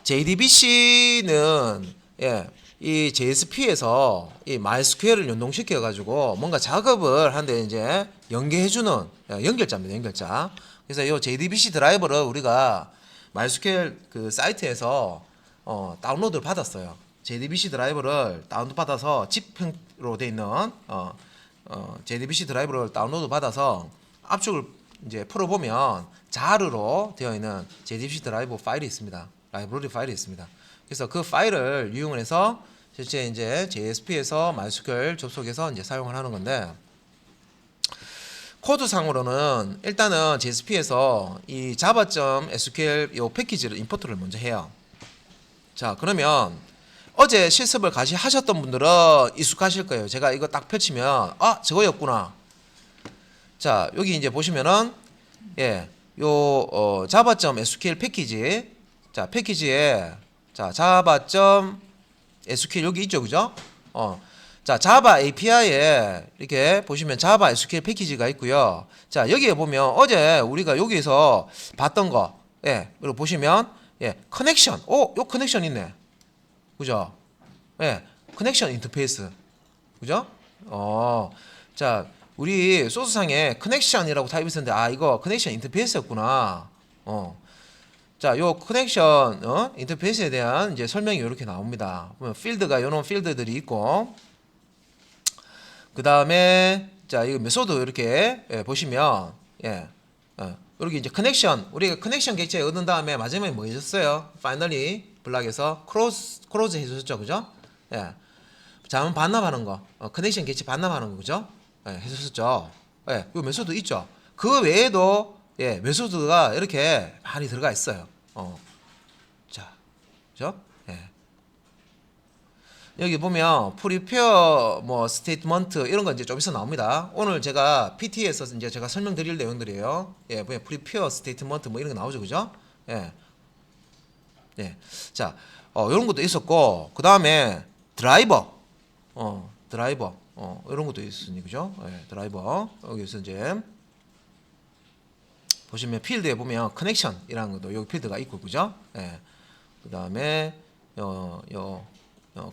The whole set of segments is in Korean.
JDBC는 이 JSP에서 이 MySQL을 연동시켜 가지고 뭔가 작업을 하는데 이제 연계해주는 연결자입니다. 연결자. 그래서 이 JDBC 드라이버를 우리가 MySQL 그 사이트에서 다운로드를 받았어요. JDBC 드라이버를 다운로드 받아서 집행으로 돼 있는 JDBC 드라이버를 다운로드 받아서 압축을 이제 풀어보면 자르로 되어 있는 JDBC 드라이버 파일이 있습니다. 라이브러리 파일이 있습니다. 그래서 그 파일을 이용을 해서 실제 이제 JSP에서 MySQL 접속해서 이제 사용을 하는 건데, 코드상으로는 일단은 JSP에서 이 java.sql 요 패키지를 임포트를 먼저 해요. 자, 그러면 어제 실습을 같이 하셨던 분들은 익숙하실 거예요. 제가 이거 딱 펼치면 저거였구나. 자, 여기 이제 보시면은 java.sql 패키지, 자, 패키지에 자, java.sql 여기 있죠, 그죠? 자, 자바 API에 이렇게 보시면 자바 SQL 패키지가 있고요. 자, 여기에 보면 어제 우리가 여기서 봤던 거, 그리고 보시면 커넥션, 요 커넥션 있네, 그죠? 커넥션 인터페이스, 그죠? 자, 우리 소스상에 커넥션이라고 타입했었는데 이거 커넥션 인터페이스였구나. 자, 요 커넥션 인터페이스에 대한 이제 설명이 이렇게 나옵니다. 보면 필드가 요런 필드들이 있고, 그 다음에 자, 이거 메소드 이렇게 보시면 이렇게 이제 커넥션, 우리가 커넥션 객체 얻은 다음에 마지막에 뭐 해줬어요? 파이널리 블락에서 크로즈 해줬죠, 그죠? 자문 반납하는 거, 커넥션 객체 반납하는 거, 그죠? 해줬었죠. 이 메소드 있죠. 그 외에도 메소드가 이렇게 많이 들어가 있어요. 자, 그죠? 여기 보면 프리페어 뭐 스테이트먼트 이런 거 이제 좀 있어 나옵니다. 오늘 제가 PT에서 이제 제가 설명드릴 내용들이에요. 보면 프리페어 스테이트먼트 뭐 이런 거 나오죠, 그죠? 자, 이런 것도 있었고, 그 다음에 드라이버, 드라이버, 이런 것도 있으니, 그죠? 드라이버 여기서 이제 보시면 필드에 보면 커넥션이라는 것도 여기 필드가 있고, 그죠? 그 다음에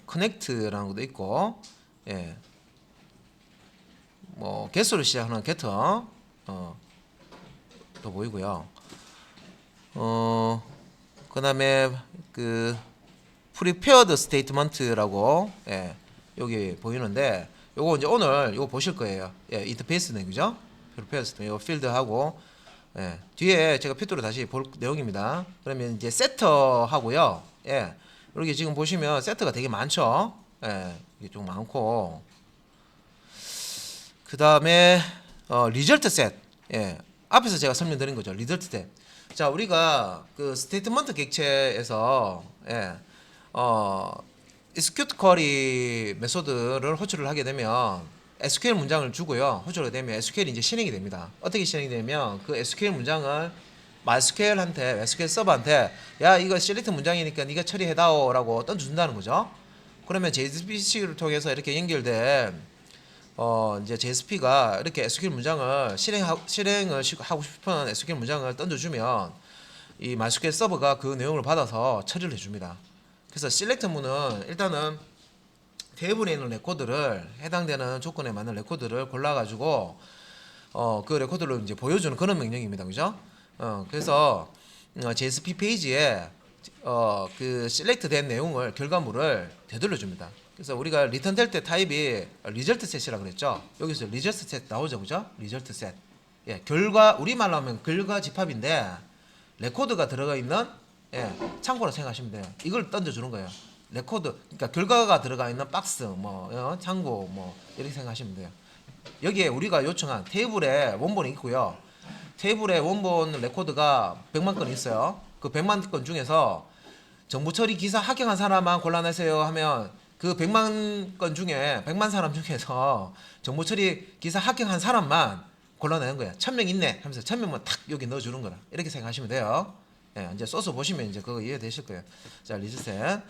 커넥트라는 것도 있고, 뭐 get으로 시작하는 getter 또 보이고요. 그 다음에 그 prepared statement라고 여기 보이는데, 요거 이제 오늘 요거 보실 거예요. 인터페이스네, 그죠? prepared statement, 요 필드하고 뒤에 제가 필드로 다시 볼 내용입니다. 그러면 이제 세터하고요. 이렇게 지금 보시면 세트가 되게 많죠. 이게 좀 많고, 그 다음에 리절트 셋. 앞에서 제가 설명드린 거죠. 리절트 셋. 자, 우리가 그 스테이트먼트 객체에서 execute query 메소드를 호출을 하게 되면 SQL 문장을 주고요. 호출하게 되면 SQL이 이제 실행이 됩니다. 어떻게 실행이 되면 그 SQL 문장을 MySQL한테, SQL 서버한테 야, 이거 select 문장이니까 네가 처리해다오라고 던져준다는 거죠. 그러면 JSPC를 통해서 이렇게 연결된 이제 JSP가 이렇게 SQL 문장을 실행을 하고 싶은 SQL 문장을 던져주면 이 MySQL 서버가 그 내용을 받아서 처리를 해줍니다. 그래서 select 문은 일단은 테이블에 있는 레코드를 해당되는 조건에 맞는 레코드를 골라가지고 그 레코드를 이제 보여주는 그런 명령입니다, 그죠? 그래서 JSP 페이지에 그 select 된 내용을 결과물을 되돌려 줍니다. 그래서 우리가 리턴 될 때 타입이 리절트 셋이라고 그랬죠. 여기서 리절트 셋 나오죠, 그죠? 리절트 셋. 결과, 우리말로 하면 결과 집합인데 레코드가 들어가 있는 창고로 생각하시면 돼요. 이걸 던져주는 거예요. 레코드, 그러니까 결과가 들어가 있는 박스, 뭐 창고, 뭐 이렇게 생각하시면 돼요. 여기에 우리가 요청한 테이블에 원본이 있고요. 테이블에 원본 레코드가 100만 건 있어요. 그 100만 건 중에서 정보 처리 기사 합격한 사람만 골라내세요 하면 그 100만 건 중에 100만 사람 중에서 정보 처리 기사 합격한 사람만 골라내는 거야. 1000명 있네 하면서 1000명만 탁 여기 넣어주는 거라. 이렇게 생각하시면 돼요. 이제 소스 보시면 이제 그거 이해되실 거예요. 자, 리즈셋.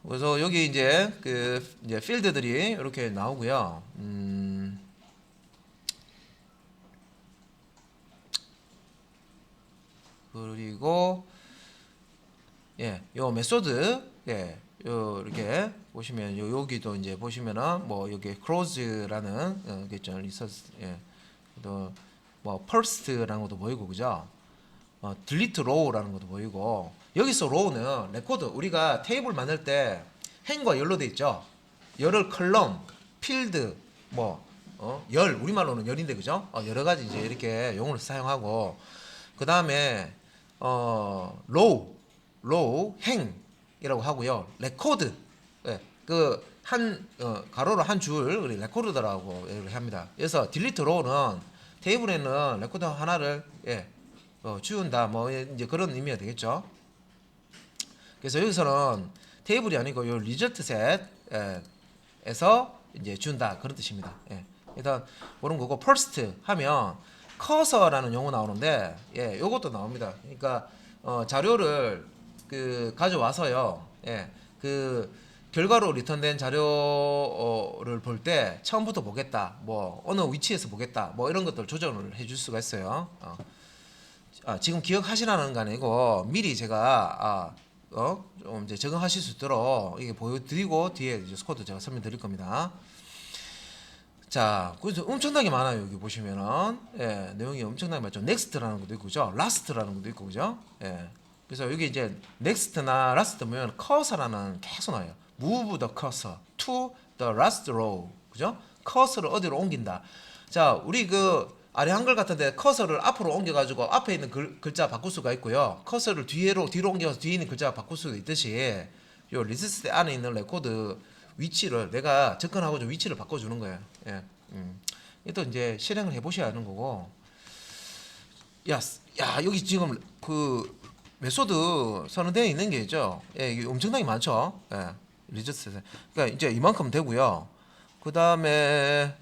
그래서 여기 이제 그 이제 필드들이 이렇게 나오고요. 그리고 예, 요 메소드, 예, 요 이렇게 보시면 여기도 이제 보시면은 뭐 여기 close라는 게 있죠. 리서치, 예, 또뭐 first라는 것도 보이고 그죠? delete row라는 것도 보이고 여기서 row는 레코드 우리가 테이블 만들 때 행과 열로 돼 있죠. 열을 컬럼, 필드, 뭐 열 우리말로는 열인데 그죠? 여러 가지 이제 이렇게 용어를 사용하고 그 다음에 로우 행이라고 하고요. 레코드 예, 그한 가로로 한 줄 레코드라고 얘기를 합니다. 그래서 딜리트 로우는 테이블에는 레코드 하나를 예, 지운다 뭐 이제 그런 의미가 되겠죠. 그래서 여기서는 테이블이 아니고 요 리저트 셋에서 이제 준다 그런 뜻입니다. 예. 일단 그런 거고 first 하면 커서라는 용어 나오는데 예, 요것도 나옵니다. 그러니까 자료를 가져와서요. 예. 결과로 리턴된 자료를 볼 때 처음부터 보겠다. 뭐 어느 위치에서 보겠다. 뭐 이런 것들 조정을 해줄 수가 있어요. 지금 기억하시라는 거 아니고 미리 제가 좀 이제 적응하실 수 있도록 이게 보여드리고 뒤에 이제 스코어도 제가 설명드릴 겁니다. 자, 그래서 엄청나게 많아요. 여기 보시면은 예, 내용이 엄청나게 많죠. 넥스트라는 것도 있고 그죠? 라스트라는 것도 있고 그죠? 예. 그래서 여기 이제 넥스트나 라스트 보면 커서라는 계속 나와요. move the cursor to the last row. 그죠? 커서를 어디로 옮긴다. 자, 우리 아래 한글 같은데 커서를 앞으로 옮겨가지고 앞에 있는 글자 바꿀 수가 있고요. 커서를 뒤로 옮겨서 뒤에 있는 글자 바꿀 수도 있듯이 요 리스트 안에 있는 레코드 위치를 내가 접근하고 좀 위치를 바꿔주는 거예요. 예, 또 이제 실행을 해보셔야 하는 거고. 야, 여기 지금 메소드 선언되어 있는 게 있죠. 예, 이게 엄청나게 많죠. 예, 리저트. 그러니까 이제 이만큼 되고요. 그 다음에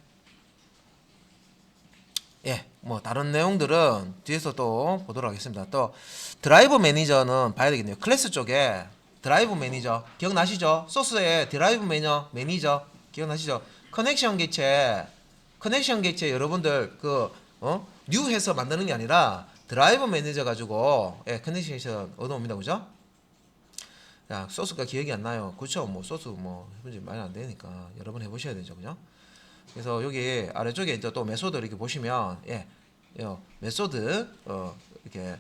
예, 뭐 다른 내용들은 뒤에서 또 보도록 하겠습니다. 또 드라이브 매니저는 봐야 되겠네요. 클래스 쪽에 드라이브 매니저 기억나시죠? 소스에 드라이브 매니저 기억나시죠? 커넥션 객체 여러분들 뉴 해서 만드는 게 아니라 드라이브 매니저 가지고 예, 커넥션 얻어옵니다. 그죠? 야, 소스가 기억이 안 나요. 그렇죠? 뭐 소스 뭐 해본 지 많이 안 되니까 여러 번 해보셔야 되죠. 그죠? 그래서 여기 아래쪽에 이제 또 메소드 이렇게 보시면 예, 메소드 이렇게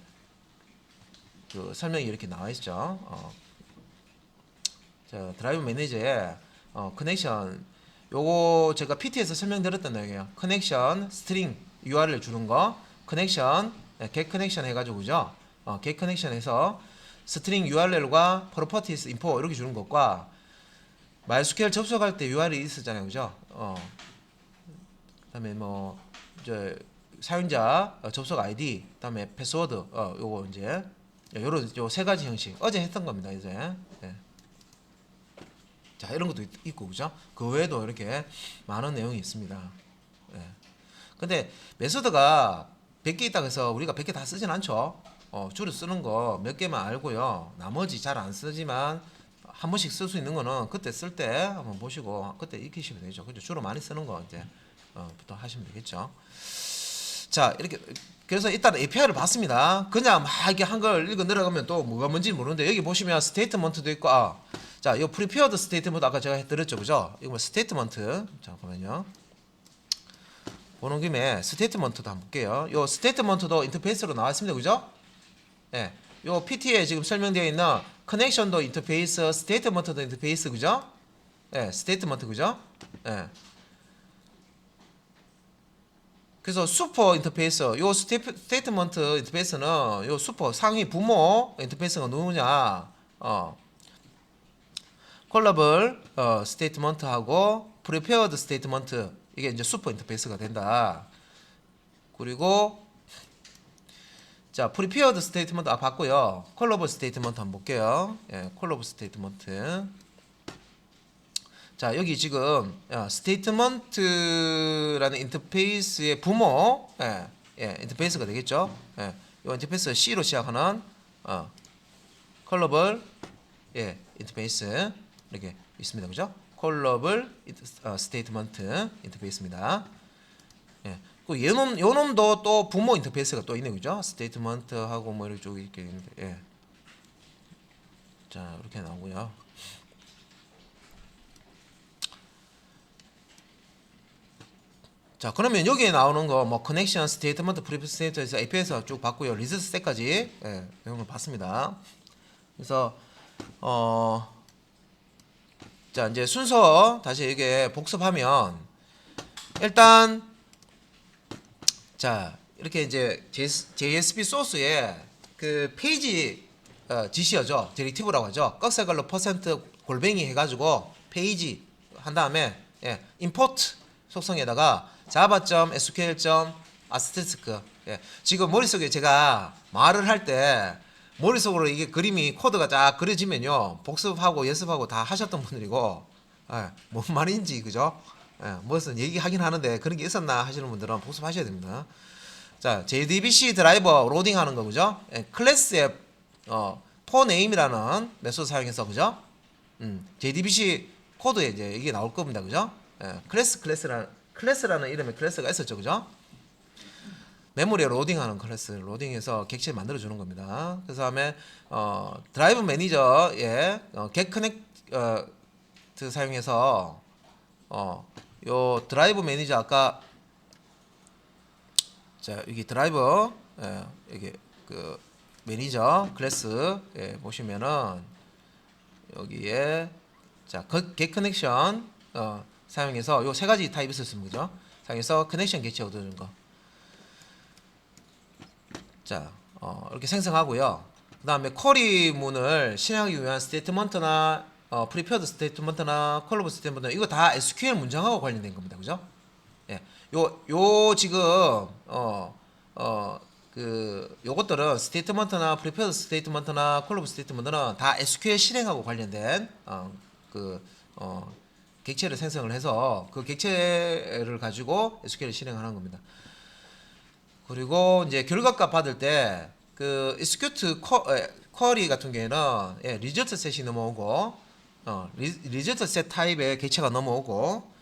설명이 이렇게 나와 있죠. 자, 드라이브 매니저에 커넥션 요거 제가 PT에서 설명드렸던 내용이에요. 커넥션 스트링 URL 주는 거, 커넥션 get 커넥션 해가지고 그죠? get 커넥션해서 스트링 URL과 properties info 이렇게 주는 것과 MySQL 접속할 때 URL이 있었잖아요, 그죠? 그다음에 뭐 이제 사용자 접속 아이디, 그다음에 패스워드, 요거 이제 요런 요 세 가지 형식 어제 했던 겁니다, 이제. 예. 자, 이런 것도 있고 그죠? 그 외에도 이렇게 많은 내용이 있습니다. 예. 근데 메소드가 100개 있다고 해서 우리가 100개 다 쓰진 않죠. 주로 쓰는 거 몇 개만 알고요. 나머지 잘 안 쓰지만 한 번씩 쓸 수 있는 거는 그때 쓸 때 한번 보시고 그때 익히시면 되죠. 그죠? 주로 많이 쓰는 거 이제 부터 하시면 되겠죠. 자, 이렇게 그래서 일단 API를 봤습니다. 그냥 막 이렇게 한글 읽어 내려가면 또 뭐가 뭔지 모르는데 여기 보시면 스테이트먼트도 있고 자, 이 프리페어드 스테이트먼트 아까 제가 해드렸죠, 그죠? 이거 뭐 스테이트먼트 잠깐만요. 보는 김에 스테이트먼트도 한번 볼게요. 요 스테이트먼트도 인터페이스로 나왔습니다, 그죠? 예, 요 PT에 지금 설명되어 있는 커넥션도 인터페이스, 스테이트먼트도 인터페이스, 그죠? 예, 스테이트먼트, 그죠? 예. 그래서 슈퍼 인터페이스, 요 스테이트먼트 인터페이스는 요 슈퍼 상위 부모 인터페이스가 누구냐? 콜라블 스테이트먼트하고 프리페어드 스테이트먼트 이게 이제 슈퍼 인터페이스가 된다. 그리고 자, 프리페어드 스테이트먼트 봤고요. 콜라블 스테이트먼트 한번 볼게요. 예, 콜라블 스테이트먼트. 자, 여기 지금 스테이트먼트라는 인터페이스의 부모 인터페이스가 되겠죠. 이 인터페이스 C로 시작하는 컬러블 인터페이스 이렇게 있습니다. 그죠? 컬러블 스테이트먼트 인터페이스입니다. 그 요놈도 또 부모 인터페이스가 또 있네, 그죠? 스테이트먼트하고 뭐 이렇게 있는데 자, 이렇게 나오고요. 자, 그러면 여기에 나오는 거 뭐 커넥션, 스테이트먼트, 프리프 스테이트에서 API에서 쭉 봤고요. 리즈 스택까지 내용을 봤습니다. 그래서 자, 이제 순서 다시 이게 복습하면 일단 자, 이렇게 이제 JSP 소스에 그 페이지 지시어죠. 디렉티브라고 하죠. 꺽쇠글로 퍼센트 골뱅이 해가지고 페이지 한 다음에 임포트 속성에다가 java.sql.asterisk 지금 머릿속에 제가 말을 할 때 머릿속으로 이게 그림이 코드가 쫙 그려지면요 복습하고 연습하고 다 하셨던 분들이고 뭔 말인지 그죠? 무슨 얘기하긴 하는데 그런 게 있었나 하시는 분들은 복습하셔야 됩니다. 자, JDBC 드라이버 로딩하는 거 그죠? 클래스의 포네임이라는 메소드 사용해서 그죠? JDBC 코드에 이제 이게 나올 겁니다 그죠? 클래스라는 이름의 클래스가 있었죠 그죠? 메모리에 로딩하는 클래스 로딩해서 객체를 만들어 주는 겁니다. 그 다음에 드라이브 매니저에 get connect 사용해서 요 드라이브 매니저 아까 자 여기 드라이버 여기 그 매니저 클래스 보시면은 여기에 자 get connection 사용해서 요 세 가지 타입 있었습니다 그죠? 사용해서 커넥션 객체 얻어주는 거. 자, 이렇게 생성하고요. 그 다음에 쿼리문을 실행하기 위한 스테이트먼트나 프리페어드 스테이트먼트나 콜러브 스테이트먼트 이거 다 SQL 문장하고 관련된 겁니다. 그죠? 예. 요 지금 요것들은 스테이트먼트나 프리페어드 스테이트먼트나 콜러브 스테이트먼트는 다 SQL 실행하고 관련된 객체를 생성을 해서 그 객체를 가지고 SQL을 실행하는 겁니다. 그리고 이제 결과값 받을 때 그 execute 쿼리 같은 경우에는 리저트 셋이 넘어오고 리저트 셋 타입의 객체가 넘어오고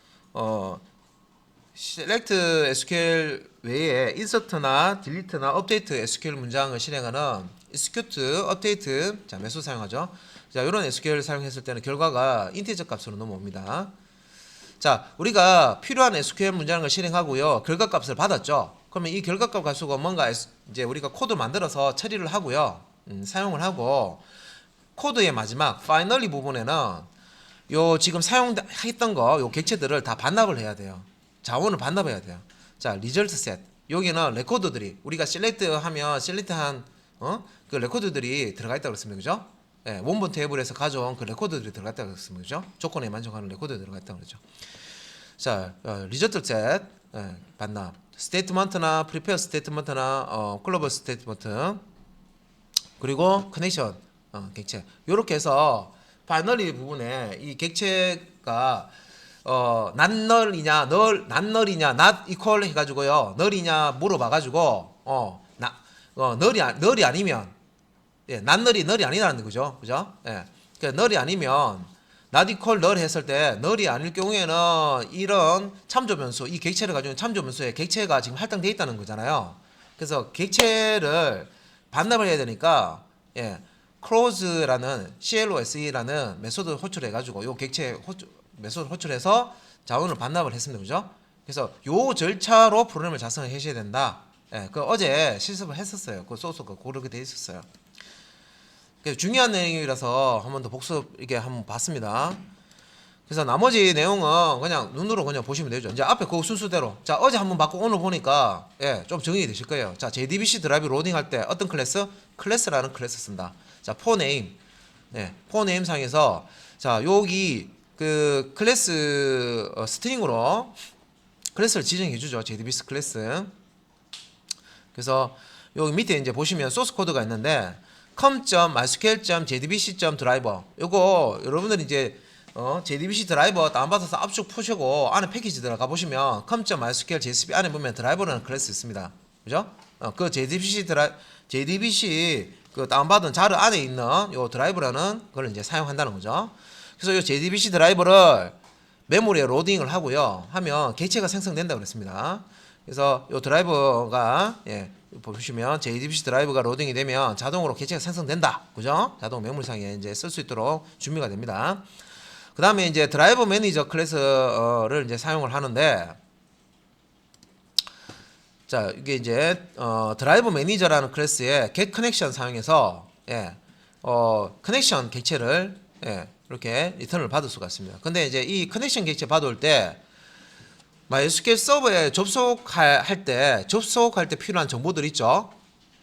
select SQL 외에 insert나 delete나 update SQL 문장을 실행하는 execute, update 자 메소드 사용하죠. 자 이런 SQL 사용했을 때는 결과가 인티저 값으로 넘어옵니다. 자 우리가 필요한 SQL 문장을 실행하고요. 결과값을 받았죠. 그러면 이 결과값 가지고 뭔가 이제 우리가 코드 만들어서 처리를 하고요. 사용을 하고 코드의 마지막 파이널리 부분에는 요 지금 사용했던 거 요 객체들을 다 반납을 해야 돼요. 자원을 반납해야 돼요. 자 리절트 셋 여기는 레코드들이 우리가 셀렉트 하면 셀렉트한 그 레코드들이 들어가 있다고 그랬습니다. 그죠? 원본 테이블에서 가져온 그 레코드들이 들어가 있다고 그랬습니다. 그죠? 조건에 만족하는 레코드들이 들어가 있다고 그랬죠. 자 리절트 셋 반납 스테이트먼트나 프리페어 스테이트먼트나 글로벌 스테이트먼트 그리고 커넥션 객체 요렇게 해서 파이널리 부분에 이 객체가 not null이냐 not null이냐 not equal 해가지고요 null이냐 물어봐가지고 null이 아니면 not null이 아니라는 거죠 그죠? 그러니까 null이 아니면 not equal null 했을 때 null이 아닐 경우에는 이런 참조 변수 이 객체를 가지고 있는 참조 변수에 객체가 지금 할당되어 있다는 거잖아요. 그래서 객체를 반납을 해야 되니까 close라는 CLOSE라는 메소드 호출해 가지고 요 객체 메소드 호출해서 자원을 반납을 했습니다. 그죠? 그래서 요 절차로 프로그램을 작성을 하셔야 된다. 그 어제 실습을 했었어요. 그 소스가 그렇게 돼 있었어요. 중요한 내용이라서 한 번 더 복습 이게 한번 봤습니다. 그래서 나머지 내용은 그냥 눈으로 그냥 보시면 되죠. 이제 앞에 그 순수대로. 자, 어제 한번 봤고 오늘 보니까 좀 정리가 되실 거예요. 자, JDBC 드라이브 로딩 할 때 어떤 클래스? 클래스라는 클래스 쓴다. 자, 포네임. 포네임 상에서 자, 여기 그 클래스 스트링으로 클래스를 지정해 주죠. JDBC 클래스. 그래서 여기 밑에 이제 보시면 소스 코드가 있는데 com.mysql.jdbc.driver 요거 여러분들이 이제 JDBC 드라이버 다운받아서 압축 푸시고 안에 패키지 들어가 보시면 com.mysql JSP 안에 보면 드라이버라는 클래스 있습니다. 그죠? 그 JDBC 그 다운받은 자르 안에 있는 요 드라이버라는 걸 이제 사용한다는 거죠. 그래서 요 JDBC 드라이버를 메모리에 로딩을 하고요. 하면 객체가 생성된다고 그랬습니다. 그래서 요 드라이버가 보시면 JDBC 드라이브가 로딩이 되면 자동으로 객체가 생성된다. 그죠? 자동 메모리상에 이제 쓸 수 있도록 준비가 됩니다. 그 다음에 이제 드라이버 매니저 클래스를 이제 사용을 하는데, 자, 이게 이제 드라이버 매니저라는 클래스에 get 커넥션 사용해서 커넥션 객체를 이렇게 리턴을 받을 수가 있습니다. 근데 이제 이 커넥션 객체 받을 때 MySQL 서버에 접속할 때 필요한 정보들 있죠.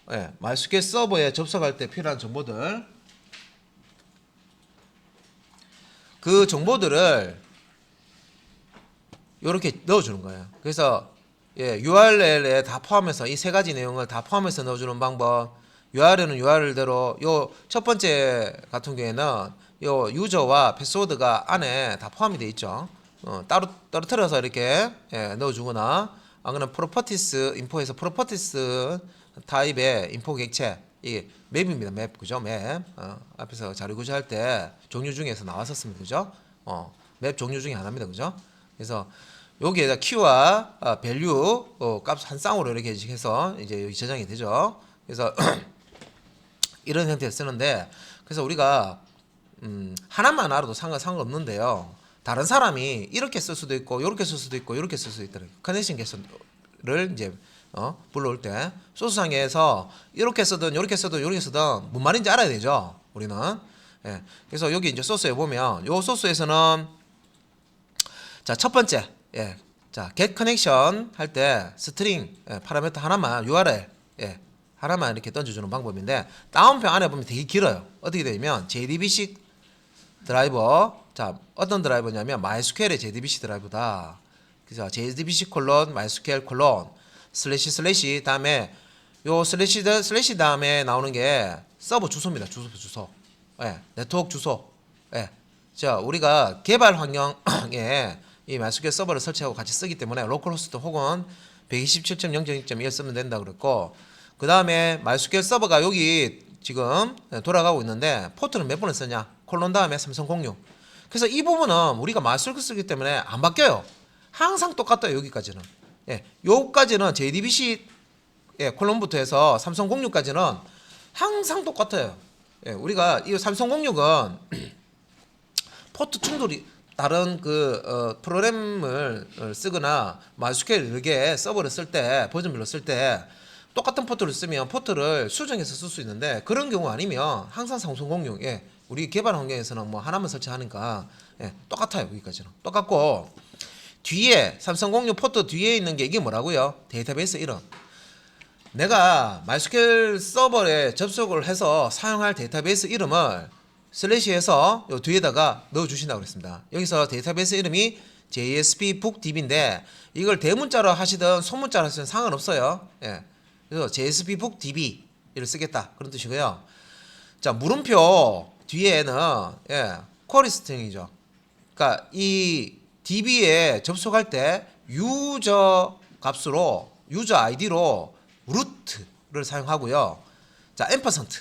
MySQL 서버에 접속할 때 필요한 정보들, 그 정보들을 이렇게 넣어주는 거예요. 그래서 URL에 다 포함해서 이 세 가지 내용을 다 포함해서 넣어주는 방법. URL은 URL대로 요 첫 번째 같은 경우에는 요 유저와 패스워드가 안에 다 포함이 되어 있죠. 따로 떨어뜨려서 이렇게 넣어주거나, 안 그러면 프로퍼티스 인포에서 프로퍼티스 타입의 인포 객체, 이게 맵입니다. 맵, 그죠? 맵. 앞에서 자료 구조할 때 종류 중에서 나왔었습니다. 그죠? 맵 종류 중에 하나입니다. 그죠? 그래서 여기에다 키와 밸류 값 한 쌍으로 이렇게 해서 이제 여기 저장이 되죠. 그래서 이런 형태를 쓰는데, 그래서 우리가 하나만 알아도 상관없는데요. 다른 사람이 이렇게 쓸 수도 있고, 이렇게 쓸 수도 있고, 이렇게 쓸 수도 있다. 커넥션 개수를 이제 불러올 때 소스상에서 이렇게 쓰든 이렇게 쓰든 이렇게 쓰든 뭔 말인지 알아야 되죠. 우리는. 그래서 여기 이제 소스에 보면, 요 소스에서는 자, 첫 번째, 자, get connection 할 때 스트링 파라미터 하나만, URL 하나만 이렇게 던져주는 방법인데, 다운표 안에 보면 되게 길어요. 어떻게 되냐면 JDBC 드라이버, 자, 어떤 드라이버냐면 MySQL의 JDBC 드라이버다. 그래서 JDBC 콜론 MySQL 콜론 슬래시 다음에 요 슬래시 다음에 나오는 게 서버 주소입니다. 주소. 네트워크 주소. 자, 우리가 개발 환경에 이 MySQL 서버를 설치하고 같이 쓰기 때문에 로컬호스트 혹은 127.0.2.1 쓰면 된다 그랬고, 그 다음에 MySQL 서버가 여기 지금 돌아가고 있는데 포트는 몇 번을 쓰냐? 콜론 다음에 3006. 그래서 이 부분은 우리가 MySQL 쓰기 때문에 안 바뀌어요. 항상 똑같아요. 여기까지는. 요까지는 JDBC 콜론부터 해서 3006까지는 항상 똑같아요. 우리가 이 3006은 포트 충돌이 다른 프로그램을 쓰거나 MySQL 여러 개 서버를 쓸 때, 버전별로 쓸 때 똑같은 포트를 쓰면 포트를 수정해서 쓸 수 있는데, 그런 경우 아니면 항상 3006, 우리 개발 환경에서는 뭐 하나만 설치하니까 똑같아요. 여기까지는 똑같고, 뒤에 3006 포트 뒤에 있는 게 이게 뭐라고요? 데이터베이스 이름. 내가 MySQL 서버에 접속을 해서 사용할 데이터베이스 이름을 슬래시해서 요 뒤에다가 넣어주신다고 그랬습니다. 여기서 데이터베이스 이름이 JSP bookdb인데, 이걸 대문자로 하시든 소문자로 하시든 상관없어요. 그래서 JSP bookdb를 쓰겠다 그런 뜻이고요. 자, 물음표 뒤에는 쿼리 스트링이죠. 그러니까 이 DB에 접속할 때 유저 값으로, 유저 아이디로 루트를 사용하고요. 자, 앰퍼센트,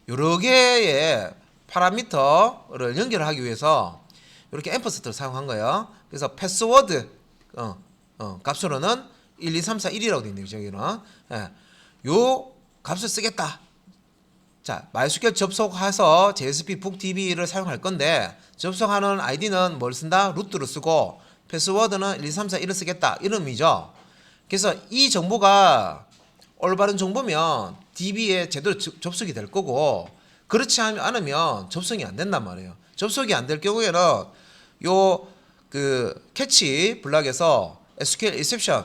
여러 개의 파라미터를 연결하기 위해서 이렇게 앰퍼센트를 사용한 거예요. 그래서 패스워드 값으로는 1, 2, 3, 4, 1이라고 되어 있네요. 저기는 요 값을 쓰겠다. 자, MySQL 접속해서 JSP bookdb를 사용할 건데, 접속하는 아이디는 뭘 쓴다? 루트를 쓰고, 패스워드는 1, 2, 3, 4, 1을 쓰겠다. 이런 의미죠. 그래서 이 정보가 올바른 정보면 DB에 제대로 접속이 될 거고, 그렇지 않으면 접속이 안 된단 말이에요. 접속이 안 될 경우에는 요 캐치 블락에서 SQL exception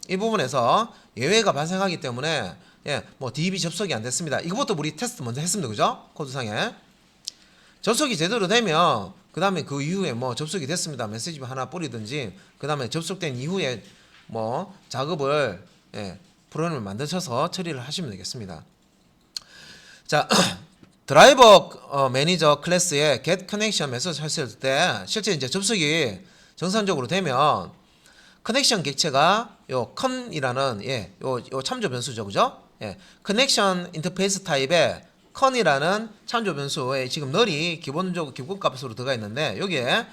이 부분에서 예외가 발생하기 때문에 뭐 DB 접속이 안 됐습니다. 이거부터 우리 테스트 먼저 했습니다. 그죠? 코드상에 접속이 제대로 되면 그 다음에 그 이후에 뭐 접속이 됐습니다. 메시지 하나 뿌리든지, 그 다음에 접속된 이후에 뭐 작업을 프로그램을 만드셔서 처리를 하시면 되겠습니다. 자, 드라이버 매니저 클래스에 get connection 메시지 했을 때 실제 이제 접속이 정상적으로 되면 커넥션 객체가 요 con이라는 요 참조 변수죠. 그죠? 커넥션 인터페이스 타입의 con이라는 참조 변수에 지금 널이 기본 값으로 들어가 있는데, 여기에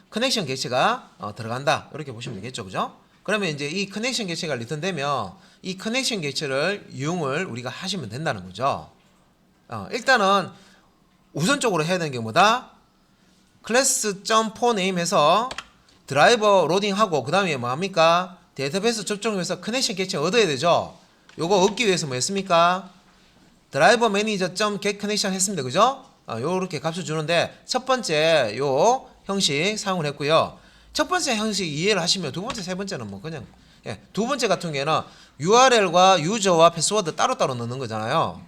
커넥션 객체가 들어간다. 이렇게 보시면 되겠죠. 그죠? 그러면 이제 이 커넥션 객체가 리턴되면 이 커넥션 객체를 이용을 우리가 하시면 된다는 거죠. 일단은 우선적으로 해야 되는 게 뭐다? class.4name 해서 드라이버 로딩하고 그 다음에 뭐 합니까? 데이터베이스 접종해서 커넥션 객체 얻어야 되죠. 요거 얻기 위해서 뭐 했습니까? 드라이버 매니저 get 커넥션 했습니다. 그죠? 요렇게 값을 주는데 첫 번째 요 형식 사용을 했고요. 첫 번째 형식 이해를 하시면 두 번째, 세 번째는 뭐 그냥 두 번째 같은 경우에는 URL과 유저와 패스워드 따로따로 넣는 거잖아요.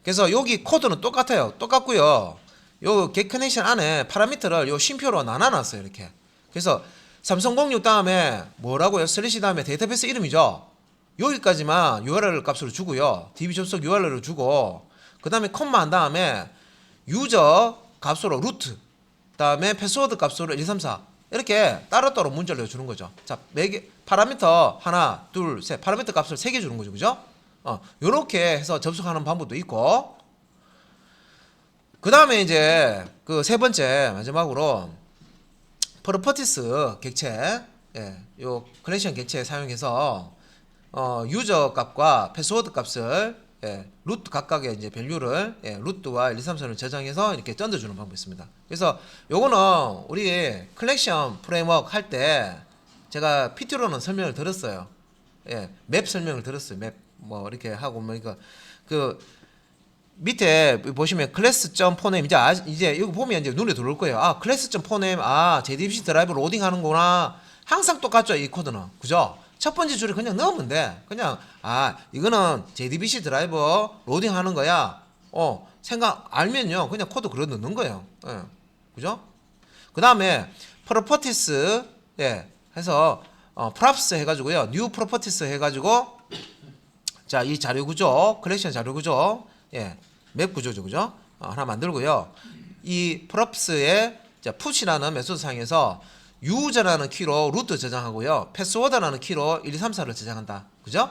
그래서 여기 코드는 똑같아요. 똑같고요. 요 get 커넥션 안에 파라미터를 요 쉼표로 나눠놨어요. 이렇게. 그래서 삼성공유 다음에 뭐라고요? 슬래시 다음에 데이터베이스 이름이죠. 여기까지만 URL 값으로 주고요. DB 접속 URL을 주고 그 다음에 컴마 한 다음에 유저 값으로 루트 다음에 패스워드 값으로 1, 2, 3, 4 이렇게 따로따로 문자를 주는 거죠. 자, 파라미터 하나, 둘, 셋 파라미터 값을 3개 주는 거죠. 그죠? 요렇게 해서 접속하는 방법도 있고 그 다음에 이제 그 세 번째 마지막으로 프로퍼티스 객체 요 커넥션 객체 사용해서 유저 값과 패스워드 값을 루트 각각의 이제 밸류를 루트와 1, 2, 3, 4를 저장해서 이렇게 던져주는 방법이 있습니다. 그래서 요거는 우리 컬렉션 프레임워크 할 때 제가 PT로는 설명을 들었어요. 맵 설명을 들었어요. 맵 뭐 이렇게 하고 뭐 그 밑에 보시면 class.4name 이제 여기 보면 이제 눈에 들어올 거예요. 아 class.4name JDBC 드라이브 로딩 하는구나. 항상 똑같죠 이 코드는. 그죠? 첫 번째 줄에 그냥 넣으면 돼. 그냥 이거는 JDBC 드라이버 로딩 하는 거야. 생각 알면요. 그냥 코드 그려 넣는 거예요. 그죠? 그 다음에 properties 해서 props 해가지고요. new properties 해가지고 자 이 자료 구조 컬렉션 자료 구조 맵 구조죠. 그죠? 하나 만들고요. 이 props에 put이라는 메소드 사용해서 유저라는 키로 루트 저장하고요. 패스워드라는 키로 1, 2, 3, 4를 저장한다. 그죠?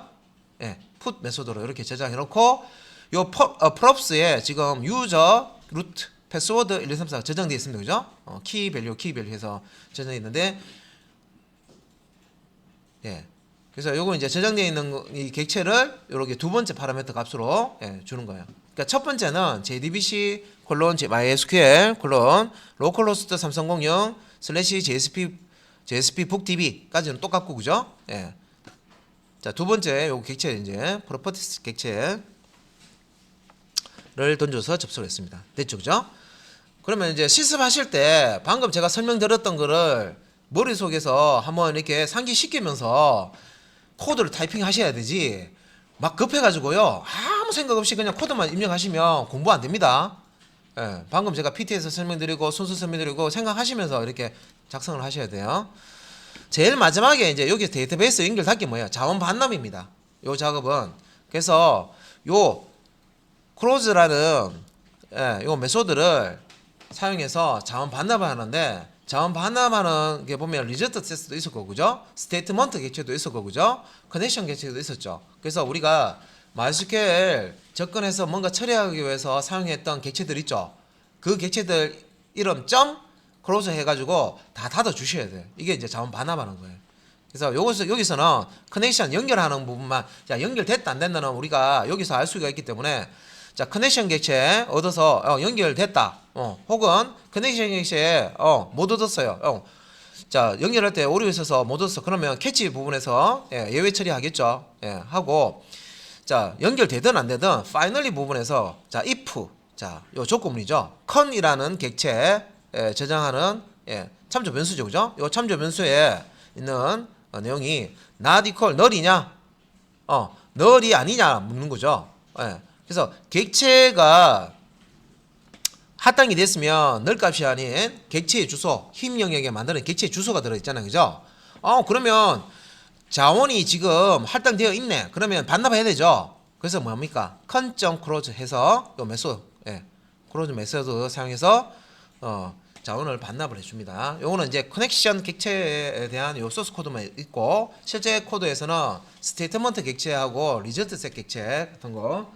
put 메소드로 이렇게 저장해 놓고 요 props에 지금 유저, 루트, 패스워드 1, 2, 3, 4가 저장되어 있습니다. 그죠? 키 밸류 해서 저장되어 있는데 그래서 요거 이제 저장되어 있는 이 객체를 이렇게 두 번째 파라미터 값으로 주는 거예요. 그러니까 첫 번째는 JDBC MySQL localhost 330 슬래시 JSP bookdb까지는 똑같고 그죠? 자, 두 번째 요 객체 이제 properties 객체를 던져서 접속을 했습니다. 됐죠? 그죠? 그러면 이제 실습하실 때 방금 제가 설명드렸던 거를 머릿속에서 한번 이렇게 상기시키면서 코드를 타이핑 하셔야 되지 막 급해가지고요 아무 생각 없이 그냥 코드만 입력하시면 공부 안 됩니다. 방금 제가 PT에서 설명드리고 순서 설명드리고 생각하시면서 이렇게 작성을 하셔야 돼요. 제일 마지막에 이제 여기 데이터베이스 연결할 게 뭐예요? 자원 반납입니다. 요 작업은 그래서 요 close라는 요 메소드를 사용해서 자원 반납을 하는데 자원 반납하는 게 보면 리저트 세스도 있었고 그죠? 스테이트먼트 객체도 있었고 그죠? 커넥션 객체도 있었죠. 그래서 우리가 MySQL 접근해서 뭔가 처리하기 위해서 사용했던 객체들 있죠. 그 객체들 이름 close 해가지고 다 닫아 주셔야 돼요. 이게 이제 자원 반납하는 거예요. 그래서 여기서는 커넥션 연결하는 부분만 연결됐다 안 됐다는 우리가 여기서 알 수가 있기 때문에 자 커넥션 객체 얻어서 연결됐다. 혹은 커넥션 객체 못 얻었어요. 자 연결할 때 오류가 있어서 못 얻었어. 그러면 캐치 부분에서 예외 처리하겠죠. 하고 자 연결되든 안 되든 finally 부분에서 자 if 요 조건문이죠. con이라는 객체 저장하는 참조 변수죠. 그죠? 요 참조 변수에 있는 내용이 not equal null이냐 null이 아니냐 묻는 거죠. 그래서 객체가 할당이 됐으면 null 값이 아닌 객체의 주소 힘 영역에 만드는 객체의 주소가 들어있잖아요. 그죠? 그러면 자원이 지금 할당되어 있네. 그러면 반납해야 되죠. 그래서 뭡니까? con.close 해서 요 메소드 close 메소드 사용해서 자원을 반납을 해줍니다. 요거는 이제 커넥션 객체에 대한 요 소스 코드만 있고 실제 코드에서는 스테이트먼트 객체하고 리저트 셋 객체 같은 거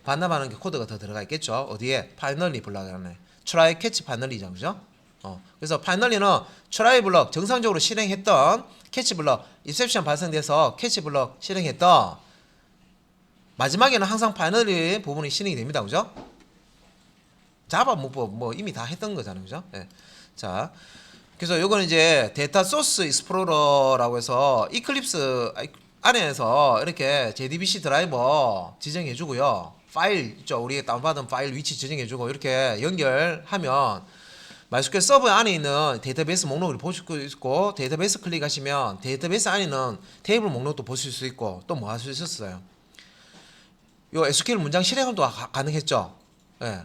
반납하는 게 코드가 더 들어가 있겠죠. 어디에? 파이널리 불러가네. try catch 파이널리죠. 그죠? 그래서 파이널리는 트라이 블럭 정상적으로 실행했던 캐치 블럭 인셉션 발생돼서 캐치 블럭 실행했던 마지막에는 항상 파이널리 부분이 실행이 됩니다. 그죠? 자바 뭐 이미 다 했던 거잖아요. 그죠? 네. 자, 그래서 요거는 이제 데이터 소스 익스플로러라고 해서 이클립스 안에서 이렇게 JDBC 드라이버 지정해 주고요. 파일 있죠. 우리 다운받은 파일 위치 지정해 주고 이렇게 연결하면 MySQL 서버 안에 있는 데이터베이스 목록을 보실 수 있고 데이터베이스 클릭하시면 데이터베이스 안에 있는 테이블 목록도 보실 수 있고 또 뭐 할 수 있었어요. 요 SQL 문장 실행도 가능했죠. 예.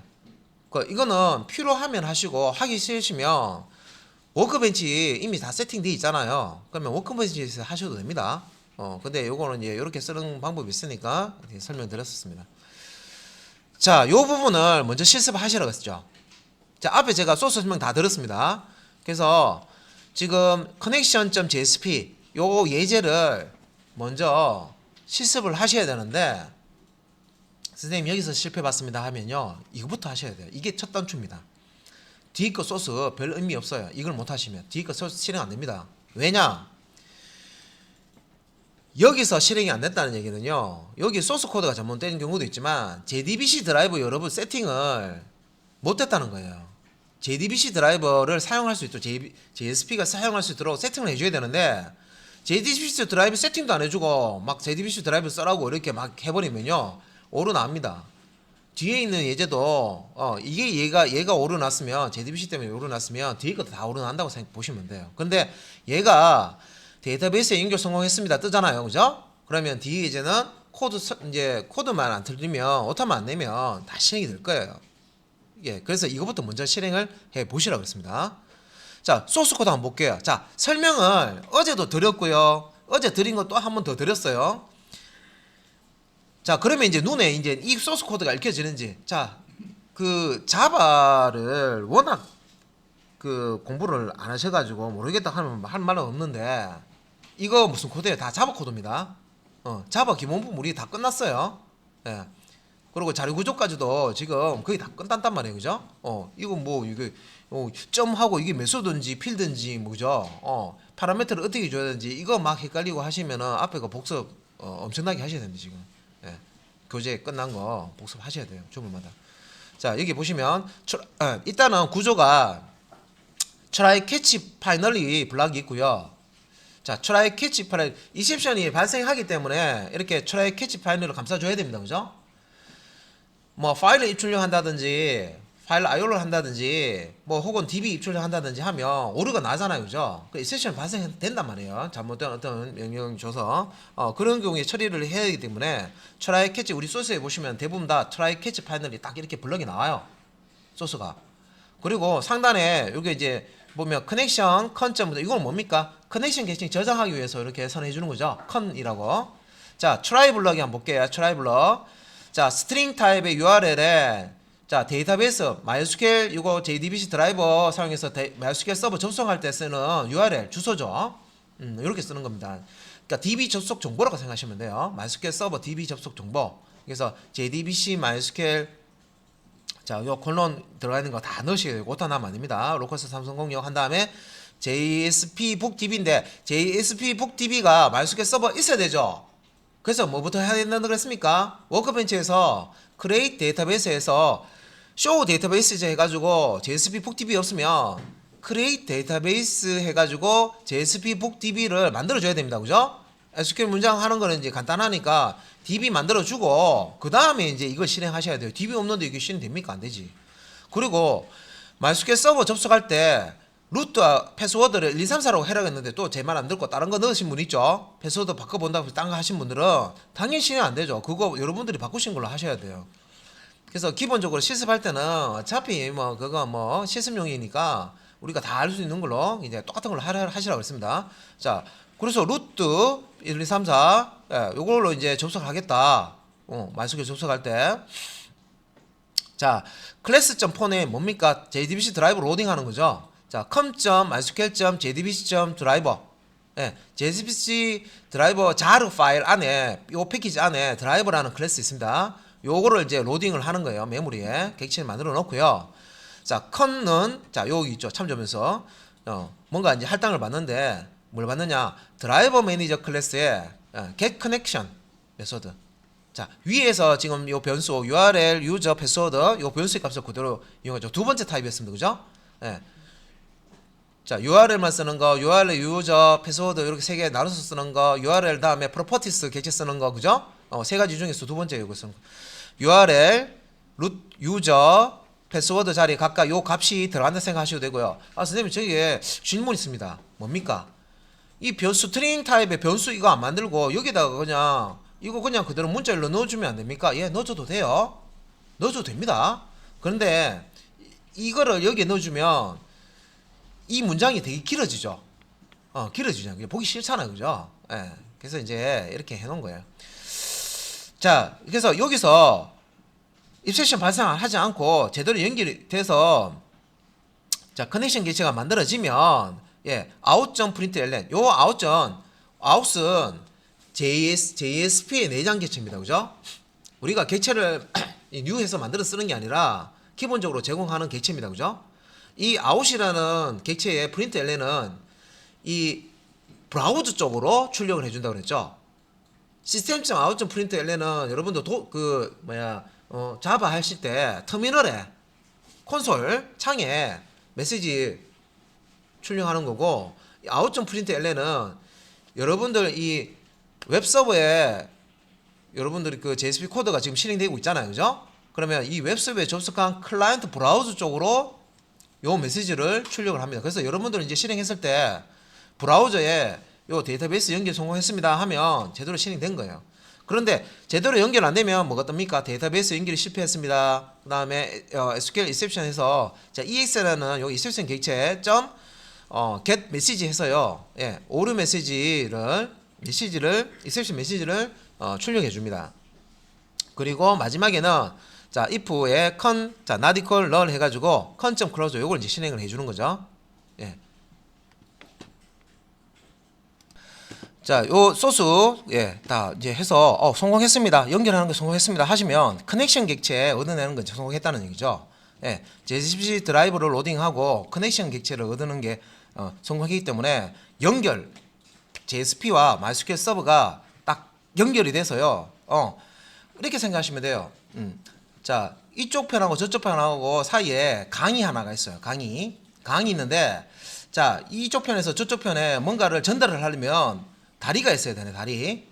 이거는 필요하면 하시고 하기 싫으시면 워크벤치 이미 다 세팅되어 있잖아요. 그러면 워크벤치에서 하셔도 됩니다. 근데 요거는 이제 이렇게 쓰는 방법이 있으니까 설명드렸었습니다. 자, 요 부분을 먼저 실습하시라고 했죠. 자, 앞에 제가 소스 설명 다 들었습니다. 그래서 지금 connection.jsp 요 예제를 먼저 실습을 하셔야 되는데 선생님 여기서 실패 봤습니다 하면요 이거부터 하셔야 돼요. 이게 첫 단추입니다. 뒤에 거 소스 별 의미 없어요. 이걸 못 하시면 뒤에 거 소스 실행 안 됩니다. 왜냐? 여기서 실행이 안 됐다는 얘기는요 여기 소스 코드가 잘못된 경우도 있지만 JDBC 드라이버 여러분 세팅을 못했다는 거예요. JDBC 드라이버를 사용할 수 있도록 JSP가 사용할 수 있도록 세팅을 해줘야 되는데 JDBC 드라이버 세팅도 안 해주고 막 JDBC 드라이버 써라고 이렇게 막 해버리면요 오류납니다. 뒤에 있는 예제도 이게 얘가 오류났으면 JDBC 때문에 오류났으면 뒤에 것도 다 오류난다고 보시면 돼요. 근데 얘가 데이터베이스에 연결 성공했습니다 뜨잖아요. 그죠? 그러면 뒤에 예제는 코드만 안 틀리면 오타만 안 내면 다 실행이 될 거예요. 예, 그래서 이거부터 먼저 실행을 해 보시라고 했습니다. 자, 소스 코드 한번 볼게요. 자, 설명을 어제도 드렸고요. 어제 드린 거 또 한 번 더 드렸어요. 자, 그러면 이제 눈에 이제 이 소스 코드가 읽혀지는지. 자, 그 자바를 워낙 그 공부를 안 하셔가지고 모르겠다 하면 할 말은 없는데 이거 무슨 코드예요? 다 자바 코드입니다. 자바 기본 부분 우리 다 끝났어요. 예. 그리고 자료 구조까지도 지금 거의 다 끝났단 말이에요. 그죠? 이거 뭐 이게 점하고 이게 메소드인지 필드인지 뭐죠? 파라미터를 어떻게 줘야 되는지 이거 막 헷갈리고 하시면은 앞에 거 복습 엄청나게 하셔야 됩니다. 지금. 예. 교재 끝난 거 복습하셔야 돼요. 주말마다. 자, 여기 보시면 일단은 구조가 try catch finally 블락이 있고요. 자, try catch finally 이셉션이 발생하기 때문에 이렇게 try catch finally를 감싸줘야 됩니다. 그죠? 뭐 파일을 입출력 한다든지 파일 IO를 한다든지 뭐 혹은 DB 입출력 한다든지 하면 오류가 나잖아요. 그죠? 그 이셉션 발생된단 말이에요. 잘못된 어떤 명령 줘서 그런 경우에 처리를 해야 하기 때문에 try catch 우리 소스에 보시면 대부분 다 try catch 파일이 딱 이렇게 블럭이 나와요. 소스가. 그리고 상단에 여기 이제 보면 커넥션 컨점 이건 뭡니까? 커넥션 게이팅 저장하기 위해서 이렇게 선해 주는 거죠. 컨이라고. 자, try 블럭이 한번 볼게요. try 블럭. 자, 스트링 타입의 URL에 자, 데이터베이스 MySQL 이거 JDBC 드라이버 사용해서 MySQL 서버 접속할 때 쓰는 URL 주소죠. 이렇게 쓰는 겁니다. 그러니까 DB 접속 정보라고 생각하시면 돼요. MySQL 서버 DB 접속 정보. 그래서 JDBC MySQL 자, 요 콜론 들어가 있는 거 다 넣으셔야 되고 오타 나면 안 됩니다. 로컬스 330 한 다음에 JSP bookdb인데 JSP bookdb가 MySQL 서버 있어야 되죠. 그래서 뭐부터 해야 된다고 그랬습니까? 워크벤치에서 create 데이터베이스에서 show 데이터베이스 해가지고 JSP bookdb 없으면 create 데이터베이스 해가지고 JSP bookdb를 만들어줘야 됩니다. 그죠? SQL 문장 하는 거는 이제 간단하니까 DB 만들어주고 그 다음에 이제 이걸 실행하셔야 돼요. DB 없는데 이게 실행됩니까? 안 되지. 그리고 MySQL 서버 접속할 때 루트 패스워드를 1, 2, 3, 4라고 해라고 했는데 또 제 말 안 듣고 다른 거 넣으신 분 있죠? 패스워드 바꿔본다고 딴 거 하신 분들은 당연히 실행 안 되죠. 그거 여러분들이 바꾸신 걸로 하셔야 돼요. 그래서 기본적으로 실습할 때는 어차피 뭐 그거 뭐 실습용이니까 우리가 다 알 수 있는 걸로 이제 똑같은 걸로 하시라고 했습니다. 자, 그래서 루트 1, 2, 3, 4 요걸로 이제 접속하겠다. MySQL 접속할 때 자, 클래스.폰에 뭡니까? JDBC 드라이버 로딩하는 거죠. 자, com.mysql.jdbc.driver JDBC 드라이버 jar 파일 안에 요 패키지 안에 드라이버라는 클래스 있습니다. 요거를 이제 로딩을 하는 거예요. 메모리에 객체를 만들어 놓고요. 자, con는 자, 여기 있죠. 참조면서 뭔가 이제 할당을 받는데 뭘 받느냐? 드라이버 매니저 클래스에 get connection 메소드. 자, 위에서 지금 요 변수 URL 유저 패스워드 요 변수의 값을 그대로 이용하죠. 두 번째 타입이었습니다. 그죠? 예. 자, URL만 쓰는 거, URL 유저 패스워드 이렇게 세 개 나눠서 쓰는 거, URL 다음에 프로퍼티스 객체 쓰는 거, 그죠? 세 가지 중에서 두 번째 이거 쓰는 거. URL 룻 유저 패스워드 자리 각각 요 값이 들어간다 생각하셔도 되고요. 선생님 저기에 질문 있습니다. 뭡니까? 이 변수 스트링 타입의 변수 이거 안 만들고 여기다가 그냥 이거 그냥 그대로 문자열로 넣어주면 안 됩니까? 예, 넣어줘도 돼요. 넣어줘도 됩니다. 그런데 이거를 여기에 넣어주면 이 문장이 되게 길어지죠. 길어지죠. 보기 싫잖아요, 그죠? 예. 그래서 이제 이렇게 해놓은 거예요. 자, 그래서 여기서 입세션 발생하지 않고 제대로 연결이 돼서 자, 커넥션 객체가 만들어지면 예, out.println 요 out은 JSP의 내장 객체입니다. 그죠? 우리가 객체를 뉴해서 만들어 쓰는 게 아니라 기본적으로 제공하는 객체입니다. 그죠? 이 out이라는 객체의 println은 이 브라우저 쪽으로 출력을 해준다고 그랬죠. system.out.println은 여러분도 자바 하실 때 터미널에 콘솔 창에 메시지 출력하는 거고, out.println은 여러분들 이 웹서버에 여러분들이 그 JSP 코드가 지금 실행되고 있잖아요. 그죠? 그러면 이 웹서버에 접속한 클라이언트 브라우저 쪽으로 요 메시지를 출력을 합니다. 그래서 여러분들은 이제 실행했을 때 브라우저에 요 데이터베이스 연결 성공했습니다 하면 제대로 실행된 거예요. 그런데 제대로 연결 안 되면 뭐가 뜹니까? 데이터베이스 연결이 실패했습니다. 그 다음에 SQL exception에서 자, EX라는 요 exception 객체 get 메시지 해서요. 예, 오류 exception 메시지를 출력해 줍니다. 그리고 마지막에는 자, if에 con 자, not equal null 해가지고 con.close 요걸 이제 실행을 해주는 거죠. 예. 자, 요 소스 예, 다 이제 해서 성공했습니다. 연결하는 거 성공했습니다. 하시면 커넥션 객체 얻어내는 건 성공했다는 얘기죠. 예. JSP 드라이브를 로딩하고 커넥션 객체를 얻는 게 성공했기 때문에 연결 JSP와 MySQL 서버가 딱 연결이 돼서요. 이렇게 생각하시면 돼요. 자, 이쪽 편하고 저쪽 편하고 사이에 강이 하나가 있어요. 강이 있는데 자, 이쪽 편에서 저쪽 편에 뭔가를 전달을 하려면 다리가 있어야 되네. 다리.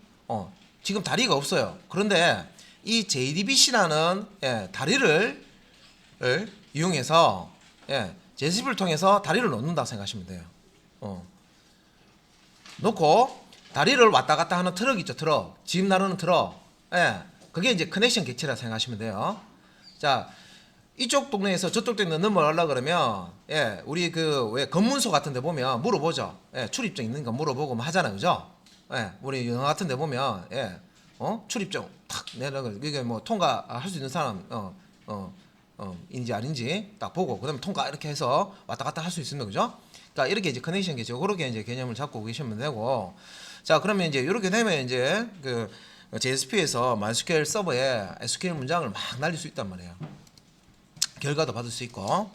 지금 다리가 없어요. 그런데 이 JDBC라는 다리를 이용해서 JSP를 통해서 다리를 놓는다고 생각하시면 돼요. 놓고 다리를 왔다 갔다 하는 트럭 있죠. 트럭. 짐 나르는 트럭. 그게 이제 커넥션 객체라 생각하시면 돼요. 자, 이쪽 동네에서 저쪽 동네 넘어가려고 그러면 우리 그 왜 검문소 같은 데 보면 물어보죠. 출입증 있는가 물어보고 뭐 하잖아요. 그죠? 우리 영화 같은 데 보면 출입증 탁 내려가 이게 뭐 통과할 수 있는 사람 인지 아닌지 딱 보고 그다음에 통과 이렇게 해서 왔다 갔다 할 수 있습니다. 그죠? 그러니까 이렇게 이제 커넥션 객체 그렇게 이제 개념을 잡고 계시면 되고, 자, 그러면 이제 이렇게 되면 이제 그 JSP에서 MySQL 서버에 SQL 문장을 막 날릴 수 있단 말이에요. 결과도 받을 수 있고.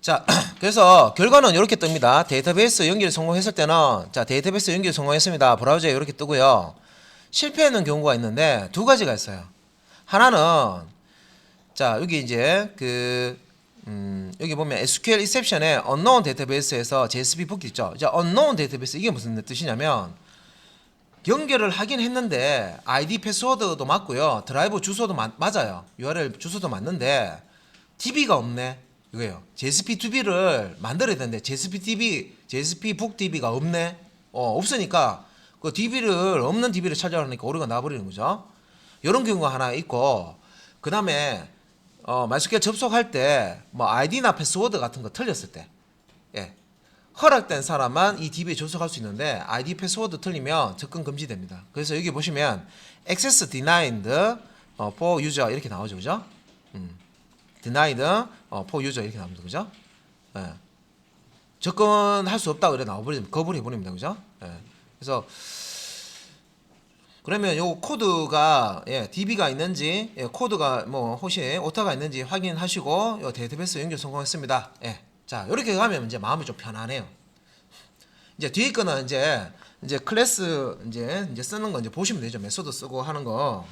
자, 그래서 결과는 이렇게 뜹니다. 데이터베이스 연결 성공했을 때는 자, 데이터베이스 연결 성공했습니다. 브라우저에 이렇게 뜨고요. 실패하는 경우가 있는데 두 가지가 있어요. 하나는 자, 여기 이제 여기 보면 SQL exception에 unknown database에서 JSP 복귀 있죠. 자, unknown database 이게 무슨 뜻이냐면 연결을 하긴 했는데 ID 패스워드도 맞고요. 드라이브 주소도 맞아요. URL 주소도 맞는데 DB가 없네. 이거예요. JSP DB를 만들어야 되는데 JSP 북 DB가 없네. 없으니까 그 DB를 없는 DB를 찾아가니까 오류가 나버리는 거죠. 이런 경우가 하나 있고, 그 다음에 MySQL 접속할 때 뭐 아이디나 패스워드 같은 거 틀렸을 때 허락된 사람만 이 DB에 접속할 수 있는데 아이디 패스워드 틀리면 접근 금지됩니다. 그래서 여기 보시면 access denied for user 이렇게 나오죠. 그죠? denied for user 이렇게 나옵니다. 그죠? 접근할 수 없다고 이래 나와버리면 거부를 해버립니다. 그죠? 그래서 그러면 요 코드가 DB가 있는지 코드가 뭐 혹시 오타가 있는지 확인하시고 요 데이터베이스 연결 성공했습니다. 자 이렇게 가면 이제 마음이 좀 편하네요. 이제 뒤에 거는 이제 클래스 이제 쓰는 거 이제 보시면 되죠. 메소드 쓰고 하는 거.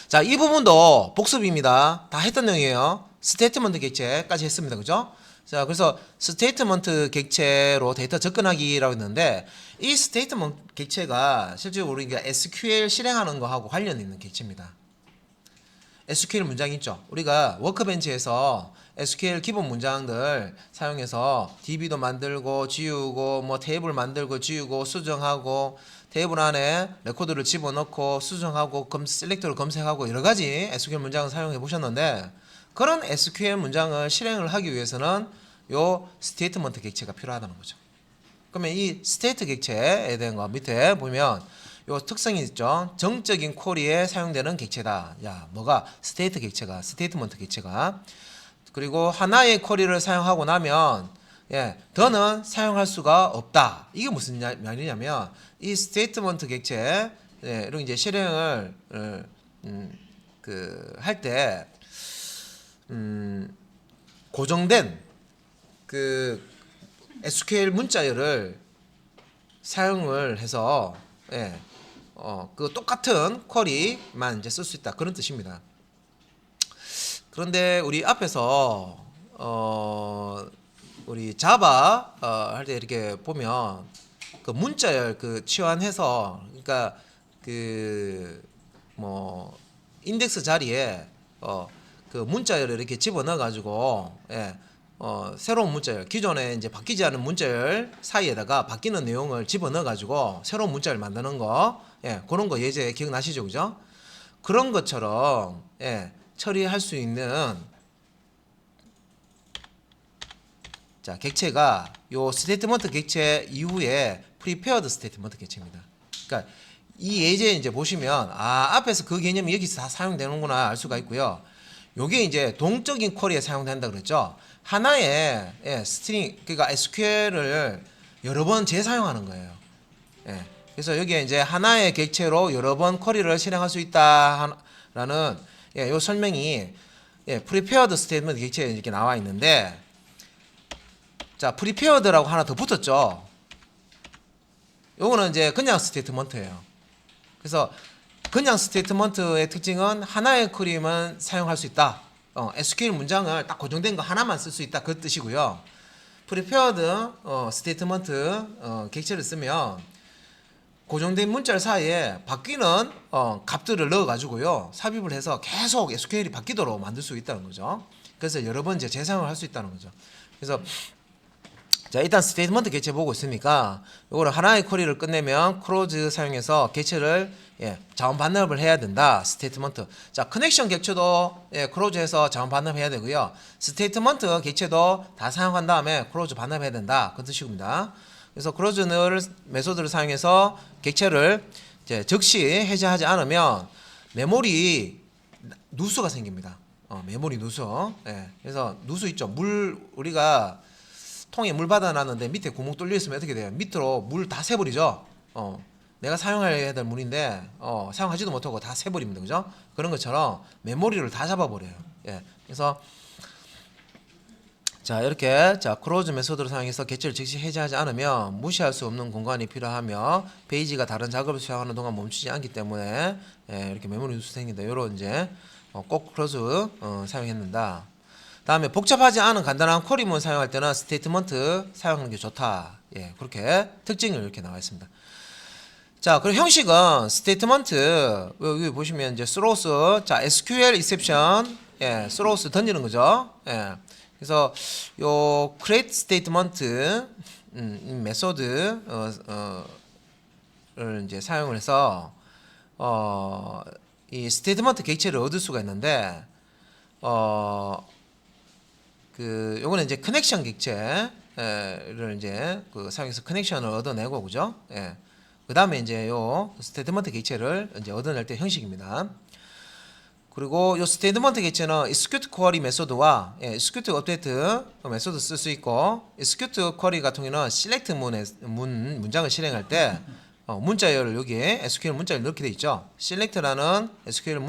자, 이 부분도 복습입니다. 다 했던 내용이에요. 스테이트먼트 객체까지 했습니다. 그죠? 자, 그래서 스테이트먼트 객체로 데이터 접근하기라고 했는데 이 스테이트먼트 객체가 실제로 우리가 SQL 실행하는 거하고 관련 있는 객체입니다. SQL 문장 있죠. 우리가 워크벤치에서 SQL 기본 문장들 사용해서 DB도 만들고 지우고 뭐 테이블 만들고 지우고 수정하고 테이블 안에 레코드를 집어넣고 수정하고 셀렉터를 검색하고 여러 가지 SQL 문장을 사용해 보셨는데 그런 SQL 문장을 실행을 하기 위해서는 요 스테이트먼트 객체가 필요하다는 거죠. 그러면 이 스테이트 객체에 대한 거 밑에 보면 요 특성이 있죠. 정적인 쿼리에 사용되는 객체다. 야, 뭐가 스테이트 객체가 스테이트먼트 객체가 그리고 하나의 쿼리를 사용하고 나면 더는 사용할 수가 없다. 이게 무슨 말이냐면 이 스테이트먼트 객체 이런 이제 실행을 할 때 고정된 그 SQL 문자열을 사용을 해서 그 똑같은 쿼리만 이제 쓸 수 있다 그런 뜻입니다. 그런데 우리 앞에서 우리 자바 할 때 이렇게 보면 그 문자열 그 치환해서 그러니까 그 뭐 인덱스 자리에 그 문자열을 이렇게 집어넣어 가지고 새로운 문자열 기존에 이제 바뀌지 않은 문자열 사이에다가 바뀌는 내용을 집어넣어 가지고 새로운 문자열 만드는 거 그런 거 예제 기억나시죠, 그죠? 그런 것처럼 처리할 수 있는 자 객체가 요 스테이트먼트 객체 이후에 프리페어드 스테이트먼트 객체입니다. 그러니까 이 예제 이제 보시면 앞에서 그 개념이 여기서 다 사용되는구나 알 수가 있고요. 요게 이제 동적인 쿼리에 사용된다 그랬죠. 하나의 스트링 그러니까 SQL을 여러 번 재사용하는 거예요. 그래서 여기에 이제 하나의 객체로 여러 번 쿼리를 실행할 수 있다라는 요 설명이 프리페어드 스테이트먼트 객체에 이렇게 나와 있는데 자 프리페어드라고 하나 더 붙었죠. 요거는 이제 그냥 스테이트먼트예요. 그래서 그냥 스테이트먼트의 특징은 하나의 쿼리만 사용할 수 있다. SQL 문장을 딱 고정된 거 하나만 쓸 수 있다 그 뜻이고요. 프리페어드 스테이트먼트 객체를 쓰면 고정된 문자 사이에 바뀌는 값들을 넣어 가지고요 삽입을 해서 계속 SQL이 바뀌도록 만들 수 있다는 거죠. 그래서 여러 번 이제 재사용을 할 수 있다는 거죠. 그래서 자 일단 스테이트먼트 객체 보고 있으니까 요거를 하나의 쿼리를 끝내면 크로즈 사용해서 객체를 자원 반납을 해야 된다. 스테이트먼트. 자 커넥션 객체도 크로즈해서 자원 반납해야 되고요. 스테이트먼트 객체도 다 사용한 다음에 크로즈 반납해야 된다. 그 뜻입니다. 그래서 크로즈를 메소드를 사용해서 객체를 이제 즉시 해제하지 않으면 메모리 누수가 생깁니다. 메모리 누수. 그래서 누수 있죠. 우리가 통에 물 받아놨는데 밑에 구멍 뚫려 있으면 어떻게 돼요? 밑으로 물 다 새버리죠. 내가 사용해야 될 물인데 사용하지도 못하고 다 새버립니다. 그죠? 그런 것처럼 메모리를 다 잡아버려요. 그래서 자 이렇게 크로즈 메소드를 사용해서 객체를 즉시 해제하지 않으면 무시할 수 없는 공간이 필요하며 페이지가 다른 작업을 수행하는 동안 멈추지 않기 때문에 이렇게 메모리 누수 생긴다. 요런 이제 꼭 크로즈 사용했는다. 다음에 복잡하지 않은 간단한 쿼리문 사용할 때는 스테이트먼트 사용하는 게 좋다. 그렇게 특징이 이렇게 나와 있습니다. 자, 그리고 형식은 스테이트먼트 여기 보시면 이제 스로우스 자 SQL exception 스로우스 던지는 거죠. 그래서 요 create statement 메소드를 이제 사용을 해서 이 스테이트먼트 객체를 얻을 수가 있는데 요거는 이제 커넥션 객체를 이제 사용해서 커넥션을 얻어내고 그죠? 그 다음에 이제 요 스테이트먼트 객체를 이제 얻어낼 때 형식입니다. 그리고 요 스테이트먼트 객체는 execute query 메소드와 execute update 메소드 쓸 수 있고 execute query 같은 경우는 select 문장을 실행할 때 문자열을 여기에 SQL 문자열 넣게 돼 있죠. select라는 SQL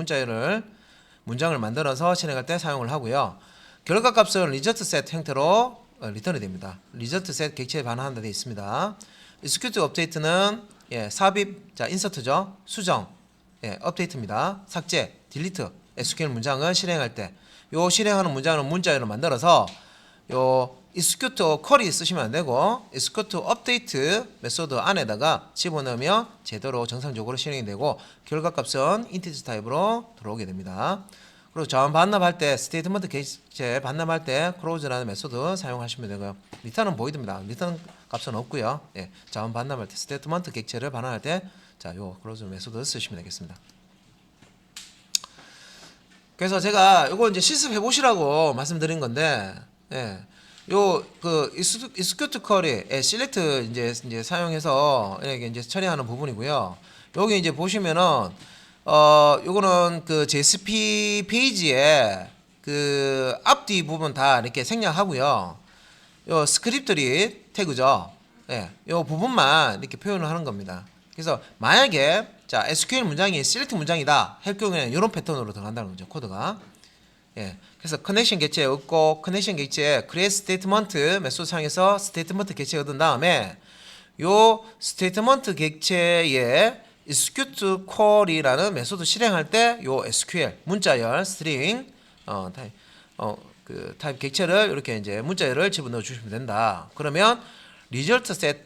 문장을 만들어서 실행할 때 사용을 하고요. 결과값은 result set 형태로 리턴이 됩니다. result set 객체에 반환한다 되어 있습니다. execute update는 삽입, 자 인서트죠. 수정, 업데이트입니다. 삭제, 딜리트, SQL 문장을 실행할 때 요 실행하는 문장은 문자열을 만들어서 요 execute 쿼리 쓰시면 안 되고 execute update 메소드 안에다가 집어넣으면 제대로 정상적으로 실행이 되고 결과값은 인티저 타입으로 들어오게 됩니다. 그리고 자원 반납할 때 스테이트먼트 객체 반납할 때 close라는 메소드 사용하시면 되고요. 리턴은 보이드입니다. 리턴 값은 없고요. 자원 반납할 때 스테이트먼트 객체를 반환할 때 자, 요 close 메소드 쓰시면 되겠습니다. 그래서 제가 요거 이제 실습해 보시라고 말씀드린 건데, 요 그 execute query, select 이제 사용해서 이렇게 이제 처리하는 부분이고요. 여기 이제 보시면은 요거는 그 JSP 페이지에 그 앞뒤 부분 다 이렇게 생략하고요. 요 스크립트리 태그죠. 요 부분만 이렇게 표현을 하는 겁니다. 그래서 만약에 자 SQL 문장이 select 문장이다 할 경우에는 이런 패턴으로 들어간다는 거죠. 코드가. 그래서 커넥션 객체 얻고 커넥션 객체 create statement 메소드 상에서 statement 객체 얻은 다음에 요 statement 객체에 execute query라는 메소드 실행할 때 요 SQL 문자열 string 타입 객체를 이렇게 이제 문자열을 집어넣어 주시면 된다. 그러면 result set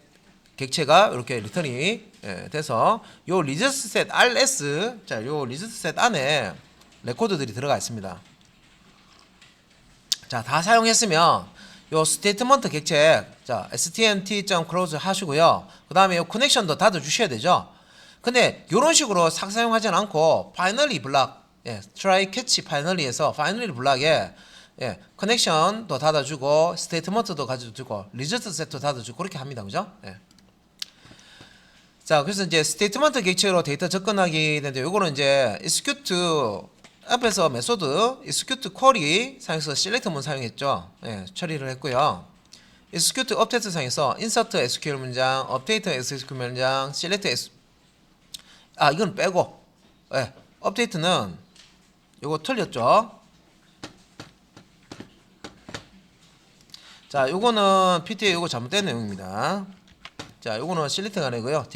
객체가 이렇게 리턴이 돼서 요 result set rs 자 요 result set 안에 레코드들이 들어가 있습니다. 자, 다 사용했으면 요 스테이트먼트 객체 자 stnt.close 하시고요. 그 다음에 요 커넥션도 닫아 주셔야 되죠. 근데 요런 식으로 싹 사용하진 않고 finally 블락 try catch finally에서 finally 블락에 커넥션도 닫아주고 스테이트먼트도 가져주고 리저트 셋도 닫아주고 그렇게 합니다. 그죠? 자, 그래서 이제 스테이트먼트 객체로 데이터 접근하기 되는데 요거는 이제 execute 앞에서 메소드 execute query 상에서 select 문 사용했죠. 처리를 했고요. execute update 상에서 insert SQL 문장, update SQL 문장, select 이건 빼고 업데이트는 요거 틀렸죠. 자, 요거는 PT에 요거 잘못된 내용입니다. 자, 요거는 select가 아니고요.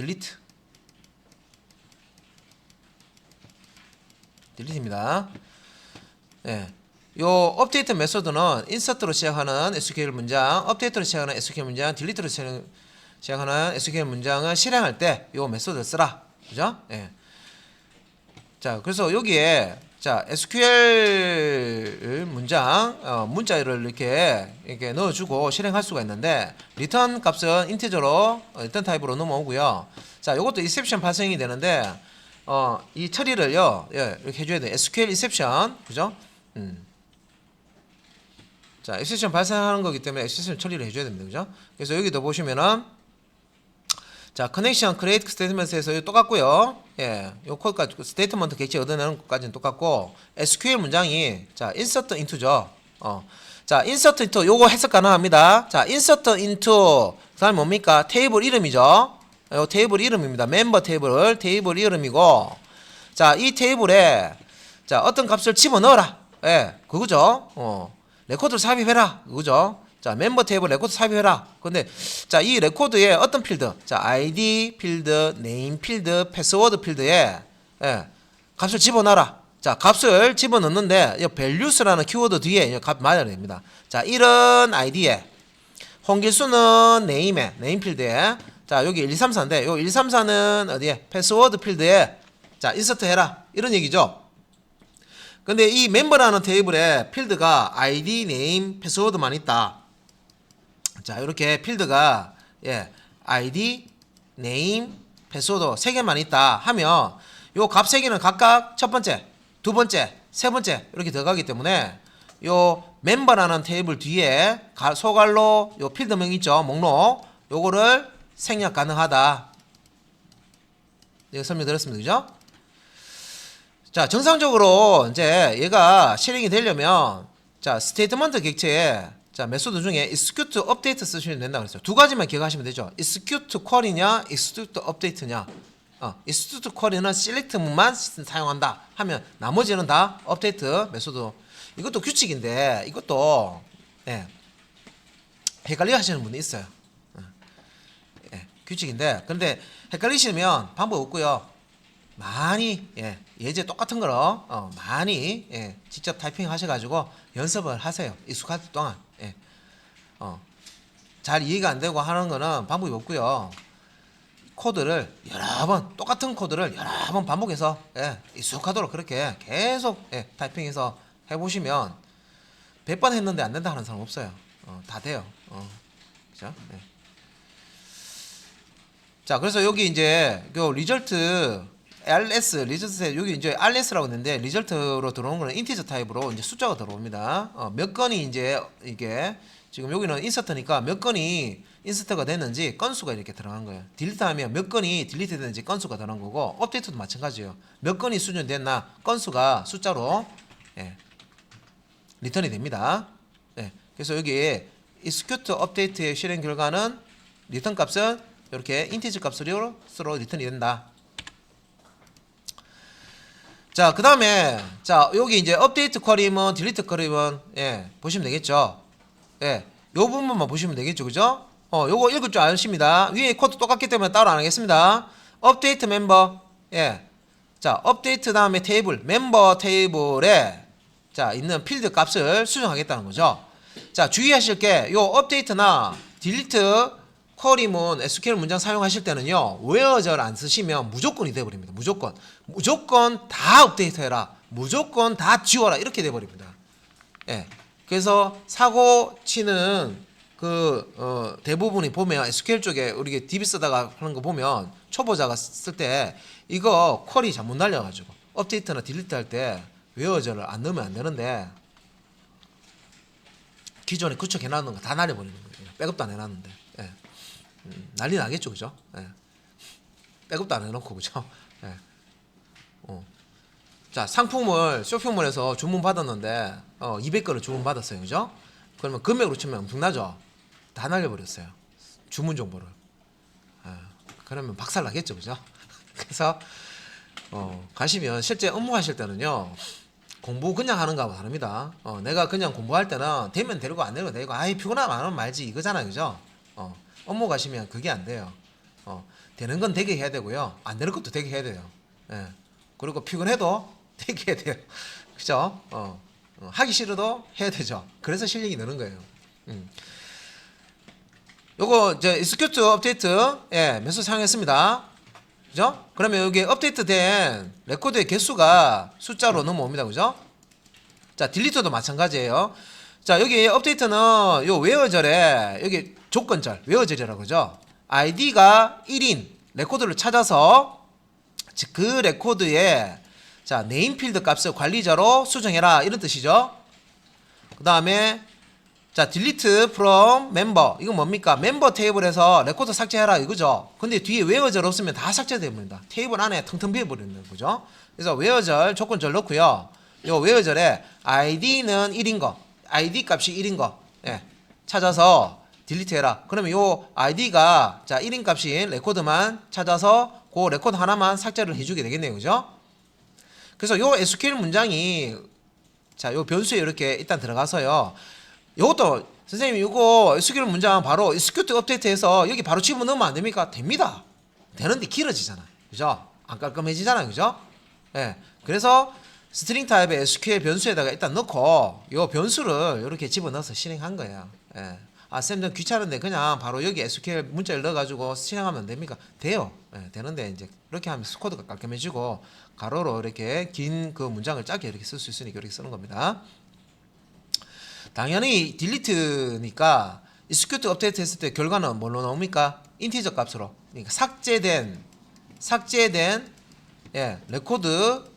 딜리트입니다. 요 업데이트 메소드는 인서트로 시작하는 SQL 문장, 업데이트로 시작하는 SQL 문장, 딜리트로 시작하는 SQL 문장을 실행할 때 요 메소드를 쓰라. 그죠? 자, 그래서 여기에 자, SQL 문장 문자열을 이렇게 넣어주고 실행할 수가 있는데 리턴 값은 인티저로 리턴 타입으로 넘어오고요. 자, 요것도 exception 발생이 되는데 이 처리를요 이렇게 해줘야 돼요. SQL exception 그죠? 자, exception 발생하는 거기 때문에 exception 처리를 해줘야 됩니다. 그죠? 그래서 여기도 보시면은 자, 커넥션 create 스테이트먼트에서 똑같고요. 요 코드까지 스테이트먼트 객체 얻어내는 것까지는 똑같고 SQL 문장이 자, insert into죠. 자, insert into 요거 해석 가능합니다. 자, insert into 그다음에 뭡니까? 테이블 이름이죠. 요 테이블 이름입니다. 멤버 테이블 이름이고 자, 이 테이블에 자, 어떤 값을 집어넣어라. 그거죠. 레코드를 삽입해라. 그거죠. 자, 멤버 테이블 레코드 삽입해라. 근데 자, 이 레코드에 어떤 필드? 자, ID 필드, 네임 필드, 패스워드 필드에 값을 집어넣어라. 자, 값을 집어넣는데 이 values라는 키워드 뒤에 값 맞아야 됩니다. 자, 이런 ID에 홍길수는 네임 필드에 자, 여기 1234인데 요 134는 어디에? 패스워드 필드에 자, 인서트 해라. 이런 얘기죠. 근데 이 멤버라는 테이블에 필드가 ID, 네임, 패스워드만 있다. 자, 이렇게 필드가 ID, 네임, 패스워드 3개만 있다 하면 요 값 3개는 각각 첫 번째, 두 번째, 세 번째 이렇게 들어가기 때문에 요 멤버라는 테이블 뒤에 소갈로 요 필드명 있죠. 목록 요거를 생략 가능하다. 이거 설명드렸습니다. 그죠? 자, 정상적으로 이제 얘가 실행이 되려면 자, 스테이트먼트 객체에 자, 메소드 중에 execute update 쓰시면 된다 그랬어요. 두 가지만 기억하시면 되죠. execute query냐, execute update냐. execute query는 select만 사용한다 하면 나머지는 다 update 메소드. 이것도 규칙인데 이것도 예, 헷갈려 하시는 분이 있어요. 예, 규칙인데 근데 헷갈리시면 방법 없고요. 많이 예제 똑같은 거로 많이 직접 타이핑 하셔가지고 연습을 하세요. 익숙할 동안 잘 이해가 안 되고 하는 거는 방법이 없고요. 코드를 여러 번 똑같은 코드를 여러 번 반복해서 익숙하도록 그렇게 계속 타이핑해서 해보시면 100번 했는데 안 된다 하는 사람 없어요. 다 돼요. 그죠? 자, 그래서 여기 이제 요 리절트 리절트 여기 이제 RS라고 했는데 리절트로 들어오는 거는 인티저 타입으로 이제 숫자가 들어옵니다. 몇 건이 이제 이게 지금 여기는 인서트니까 몇 건이 인서트가 됐는지 건수가 이렇게 들어간 거예요. 딜리트하면 몇 건이 딜리트 됐는지 건수가 들어간 거고 업데이트도 마찬가지예요. 몇 건이 수정됐나 건수가 숫자로 리턴이 됩니다. 그래서 여기 execute update의 실행 결과는 리턴 값은 이렇게 인티저 값으로 리턴이 된다. 자, 그 다음에 자 여기 이제 업데이트 쿼리면 딜리트 쿼리면 보시면 되겠죠. 요 부분만 보시면 되겠죠, 그죠? 요거 읽을 줄 아십니다. 위에 코드 똑같기 때문에 따로 안 하겠습니다. 업데이트 멤버 자 업데이트 다음에 테이블 멤버 테이블에 자 있는 필드 값을 수정하겠다는 거죠. 자 주의하실 게 요 업데이트나 딜리트 쿼리문 SQL 문장 사용하실 때는요 where절 안 쓰시면 무조건이 돼버립니다. 무조건 다 업데이트해라, 무조건 다 지워라 이렇게 돼버립니다. 그래서 사고 치는 그 대부분이 보면 SQL 쪽에 우리 DB 쓰다가 하는 거 보면 초보자가 쓸 때 이거 쿼리 잘못 날려가지고 업데이트나 딜리트 할 때 where절을 안 넣으면 안 되는데 기존에 구축해놨는 거 다 날려버리는 거예요. 백업도 안 해놨는데. 난리 나겠죠, 그죠? 백업도 안 해놓고, 그죠? 자, 상품을 쇼핑몰에서 주문 받았는데, 200건을 주문 받았어요, 그죠? 그러면 금액으로 치면 엄청나죠? 다 날려버렸어요. 주문 정보를. 그러면 박살 나겠죠, 그죠? 그래서, 가시면 실제 업무하실 때는요, 공부 그냥 하는 거하고 다릅니다. 내가 그냥 공부할 때는 되면 되고 안 되면 되고, 아이, 피곤하면 안 하면 말지, 이거잖아요, 그죠? 업무 가시면 그게 안 돼요. 되는 건 되게 해야 되고요. 안 되는 것도 되게 해야 돼요. 그리고 피곤해도 되게 해야 돼요. 그죠? 하기 싫어도 해야 되죠. 그래서 실력이 느는 거예요. 요거 이제 execute 업데이트 메소드 사용했습니다. 그죠? 그러면 여기 업데이트된 레코드의 개수가 숫자로 넘어옵니다. 그죠? 자, 딜리트도 마찬가지예요. 자, 여기 업데이트는 요 where절에 여기 조건절, where절이라고 그러죠. id가 1인 레코드를 찾아서 그 레코드에 자, 네임 필드 값을 관리자로 수정해라 이런 뜻이죠. 그 다음에 자, delete from member 이건 뭡니까? 멤버 테이블에서 레코드 삭제해라 이거죠. 근데 뒤에 where절 없으면 다 삭제됩니다. 테이블 안에 텅텅 비어버리는 거죠. 그래서 where절 조건절 넣고요. 요 where절에 id는 1인 거, id 값이 1인 거 찾아서 딜리트 해라. 그러면 요 id가 자 1인 값인 레코드만 찾아서 그 레코드 하나만 삭제를 해주게 되겠네요, 그죠? 그래서 요 SQL 문장이 자 요 변수에 이렇게 일단 들어가서요. 요것도 선생님 이거 SQL 문장 바로 execute 업데이트해서 여기 바로 집어넣으면 안 됩니까? 됩니다. 되는데 길어지잖아요, 그죠? 안 깔끔해지잖아요, 그죠? 그래서 스트링 타입의 SQL 변수에다가 일단 넣고 요 변수를 이렇게 집어넣어서 실행한 거예요. 쌤 귀찮은데 그냥 바로 여기 SQL 문자를 넣어가지고 실행하면 안 됩니까? 돼요. 되는데 이제 이렇게 하면 코드가 깔끔해지고 가로로 이렇게 긴 그 문장을 짧게 이렇게 쓸 수 있으니까 이렇게 쓰는 겁니다. 당연히 딜리트니까 execute 업데이트 했을 때 결과는 뭘로 나옵니까? 인티저 값으로. 그러니까 삭제된 레코드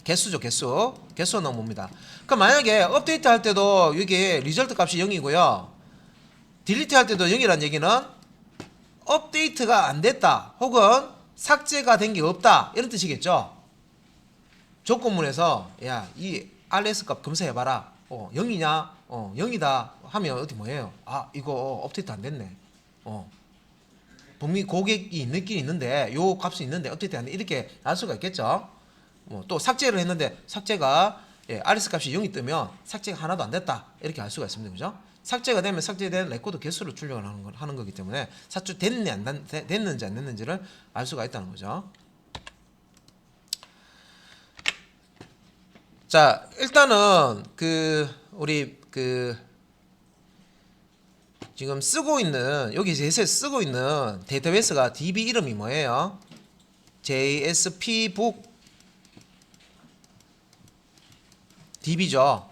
개수죠, 개수가 나옵니다. 그럼 만약에 업데이트 할 때도 여기 리절트 값이 0이고요. 딜리트 할 때도 0이라는 얘기는 업데이트가 안 됐다 혹은 삭제가 된 게 없다 이런 뜻이겠죠. 조건문에서 야, 이 RS 값 검사해봐라 어, 0이냐? 어, 0이다 하면 어떻게 뭐예요? 아, 이거 업데이트 안 됐네. 어, 분명히 고객이 있긴 있는데 요 값이 있는데 업데이트 안 돼. 이렇게 알 수가 있겠죠. 또 삭제를 했는데 삭제가 RS 값이 0이 뜨면 삭제가 하나도 안 됐다. 이렇게 알 수가 있습니다. 그죠? 삭제가 되면 삭제된 레코드 개수를 출력을 하는 거기 때문에 삭제 됐는지 안 됐는지를 알 수가 있다는 거죠. 자, 일단은 우리 지금 쓰고 있는 여기 JS에 쓰고 있는 데이터베이스가 DB 이름이 뭐예요? JSPbook DB죠.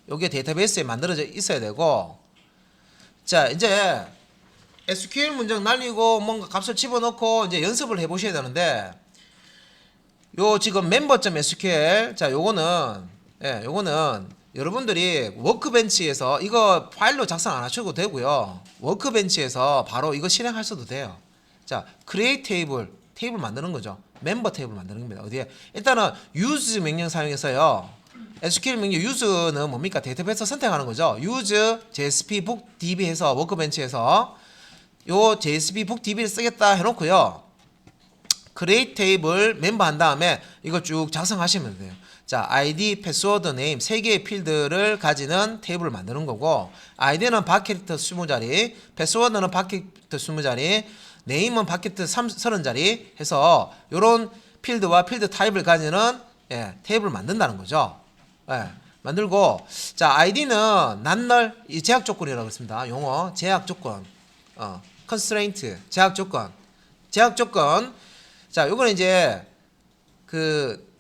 여기에 데이터베이스에 만들어져 있어야 되고, 자 이제 SQL 문장 날리고 뭔가 값을 집어넣고 이제 연습을 해보셔야 되는데, 요 지금 member.sql 자 요거는 여러분들이 워크벤치에서 이거 파일로 작성 안 하셔도 되고요. 워크벤치에서 바로 이거 실행하셔도 돼요. 자, create 테이블 만드는 거죠. 멤버 테이블 만드는 겁니다. 어디에? 일단은 use 명령 사용해서요. SQL 명령 use는 뭡니까? 데이터베이스 선택하는 거죠. use JSP book DB 해서 워크벤치에서 요 JSP book DB를 쓰겠다 해놓고요. create 테이블 멤버 한 다음에 이거 쭉 작성하시면 돼요. 자, ID, 패스워드, 네임 세 개의 필드를 가지는 테이블을 만드는 거고, ID는 바켓트 20자리, 패스워드는 바켓트 20자리, 네임은 바켓트 30자리 해서 요런 필드와 필드 타입을 가지는 테이블을 만든다는 거죠. 만들고, 자, ID는 난널 이 제약 조건이라고 했습니다. 용어 제약 조건, constraint 제약 조건. 자, 요거는 이제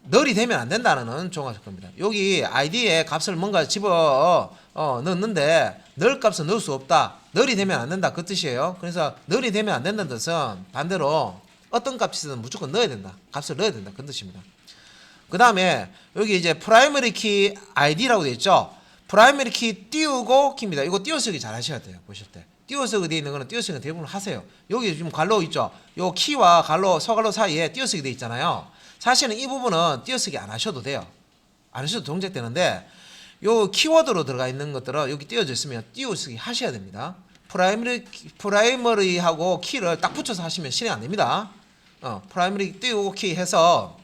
널이 되면 안 된다는 종합 겁니다. 여기 ID에 값을 뭔가 집어 넣는데 널 값을 넣을 수 없다. 널이 되면 안 된다. 그 뜻이에요. 그래서 널이 되면 안 된다는 뜻은 반대로 어떤 값이든 무조건 넣어야 된다. 값을 넣어야 된다. 그 뜻입니다. 그 다음에 여기 이제 프라이머리 키 ID라고 되어 있죠. 프라이머리 키 띄우고 키입니다. 이거 띄어쓰기 잘 하셔야 돼요. 보실 때. 띄어쓰기 되어 있는 거는 띄어쓰기 대부분 하세요. 여기 지금 괄호 있죠. 요 키와 서괄호 사이에 띄어쓰기 되어 있잖아요. 사실은 이 부분은 띄어쓰기 안 하셔도 돼요. 안 하셔도 동작되는데, 요 키워드로 들어가 있는 것들은 여기 띄어져 있으면 띄어쓰기 하셔야 됩니다. 프라이머리하고 키를 딱 붙여서 하시면 실행 안 됩니다. 프라이머리 띄우고 키 해서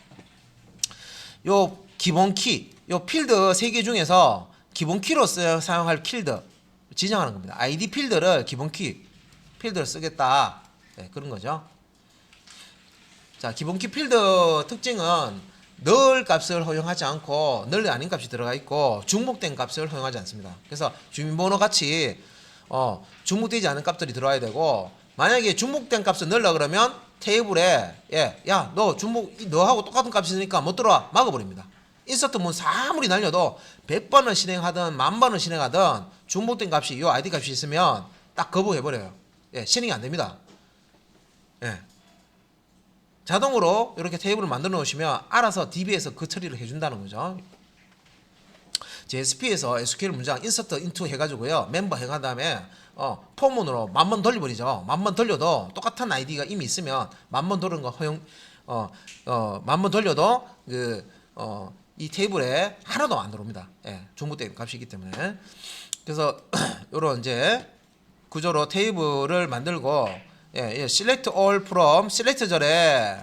요 기본 키, 요 필드 3개 중에서 기본 키로 사용할 필드 지정하는 겁니다. ID 필드를 기본 키 필드를 쓰겠다. 그런 거죠. 자, 기본 키 필드 특징은 널 값을 허용하지 않고 널이 아닌 값이 들어가 있고 중복된 값을 허용하지 않습니다. 그래서 주민번호 같이 중복되지 않은 값들이 들어와야 되고, 만약에 중복된 값을 넣으려 그러면 테이블에 야, 너 너하고 똑같은 값이 있으니까 못 들어와 막아버립니다. 인서트 문 아무리 날려도 100번을 실행하든 10,000번을 실행하든 중복된 값이 이 ID 값이 있으면 딱 거부해버려요. 실행이 안 됩니다. 자동으로 이렇게 테이블을 만들어 놓으시면 알아서 DB에서 그 처리를 해준다는 거죠. JSP에서 SQL 문장 insert into 해가지고요, 멤버 해간 다음에 포문으로 10,000번 돌려버리죠. 10,000번 돌려도 똑같은 아이디가 이미 있으면 10,000번 돌리는 거 허용 10,000번 돌려도 이 테이블에 하나도 안 들어옵니다. 중복된 값이기 때문에. 그래서 요런 이제 구조로 테이블을 만들고, select all from select 절에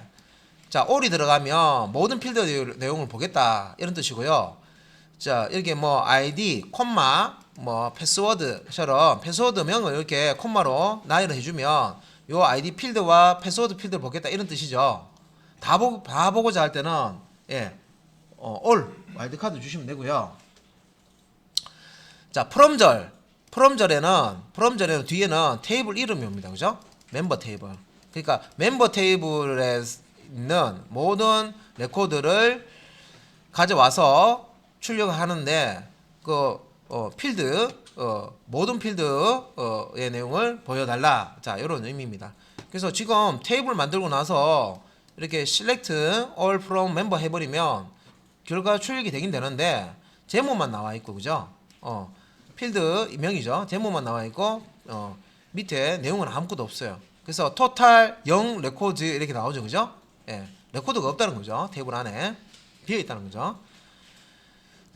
자, all이 들어가면 모든 필드 내용을 보겠다 이런 뜻이고요. 자, 이렇게 뭐 ID, 콤마, 뭐 패스워드처럼 패스워드명을 이렇게 콤마로 나열을 해주면 요 ID 필드와 패스워드 필드를 보겠다 이런 뜻이죠. 다 보고자 할 때는 all 와일드카드 주시면 되고요. 자, 프롬절에는 뒤에는 테이블 이름이 옵니다. 그죠? 멤버 테이블. 그러니까 멤버 테이블에 있는 모든 레코드를 가져와서 출력하는데 필드 모든 필드의 내용을 보여달라. 자, 이런 의미입니다. 그래서 지금 테이블 만들고 나서 이렇게 select all from member 해버리면 결과 출력이 되긴 되는데 제목만 나와 있고, 그죠? 필드 명이죠. 제목만 나와 있고 밑에 내용은 아무것도 없어요. 그래서 토탈 0 레코드 이렇게 나오죠, 그죠? 레코드가 없다는 거죠. 테이블 안에 비어 있다는 거죠.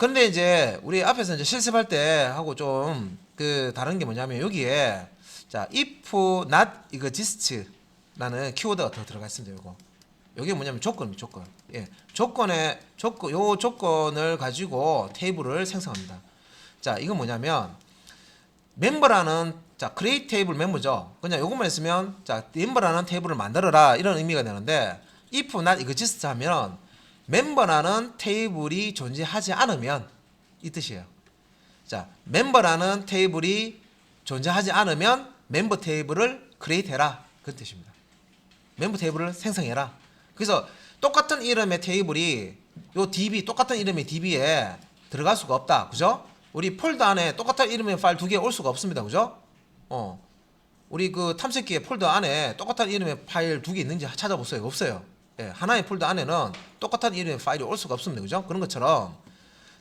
근데 이제 우리 앞에서 이제 실습할 때 하고 좀 그 다른 게 뭐냐면 여기에 자 if not exist라는 키워드가 더 들어가 있습니다. 요거. 요게 뭐냐면 조건. 예. 요 조건을 가지고 테이블을 생성합니다. 자, 이건 뭐냐면 멤버라는 자, create 테이블 멤버죠. 그냥 요것만 있으면 자, 멤버라는 테이블을 만들어라 이런 의미가 되는데 if not exist 하면 멤버라는 테이블이 존재하지 않으면 이 뜻이에요. 자, 멤버라는 테이블이 존재하지 않으면 멤버 테이블을 create 해라. 그 뜻입니다. 멤버 테이블을 생성해라. 그래서 똑같은 이름의 테이블이 요 DB 똑같은 이름의 DB에 들어갈 수가 없다. 그죠? 우리 폴더 안에 똑같은 이름의 파일 두 개 올 수가 없습니다. 그죠? 우리 그 탐색기의 폴더 안에 똑같은 이름의 파일 두 개 있는지 찾아보세요. 없어요. 예, 하나의 폴더 안에는 똑같은 이름의 파일이 올 수가 없습니다. 그죠? 그런 것처럼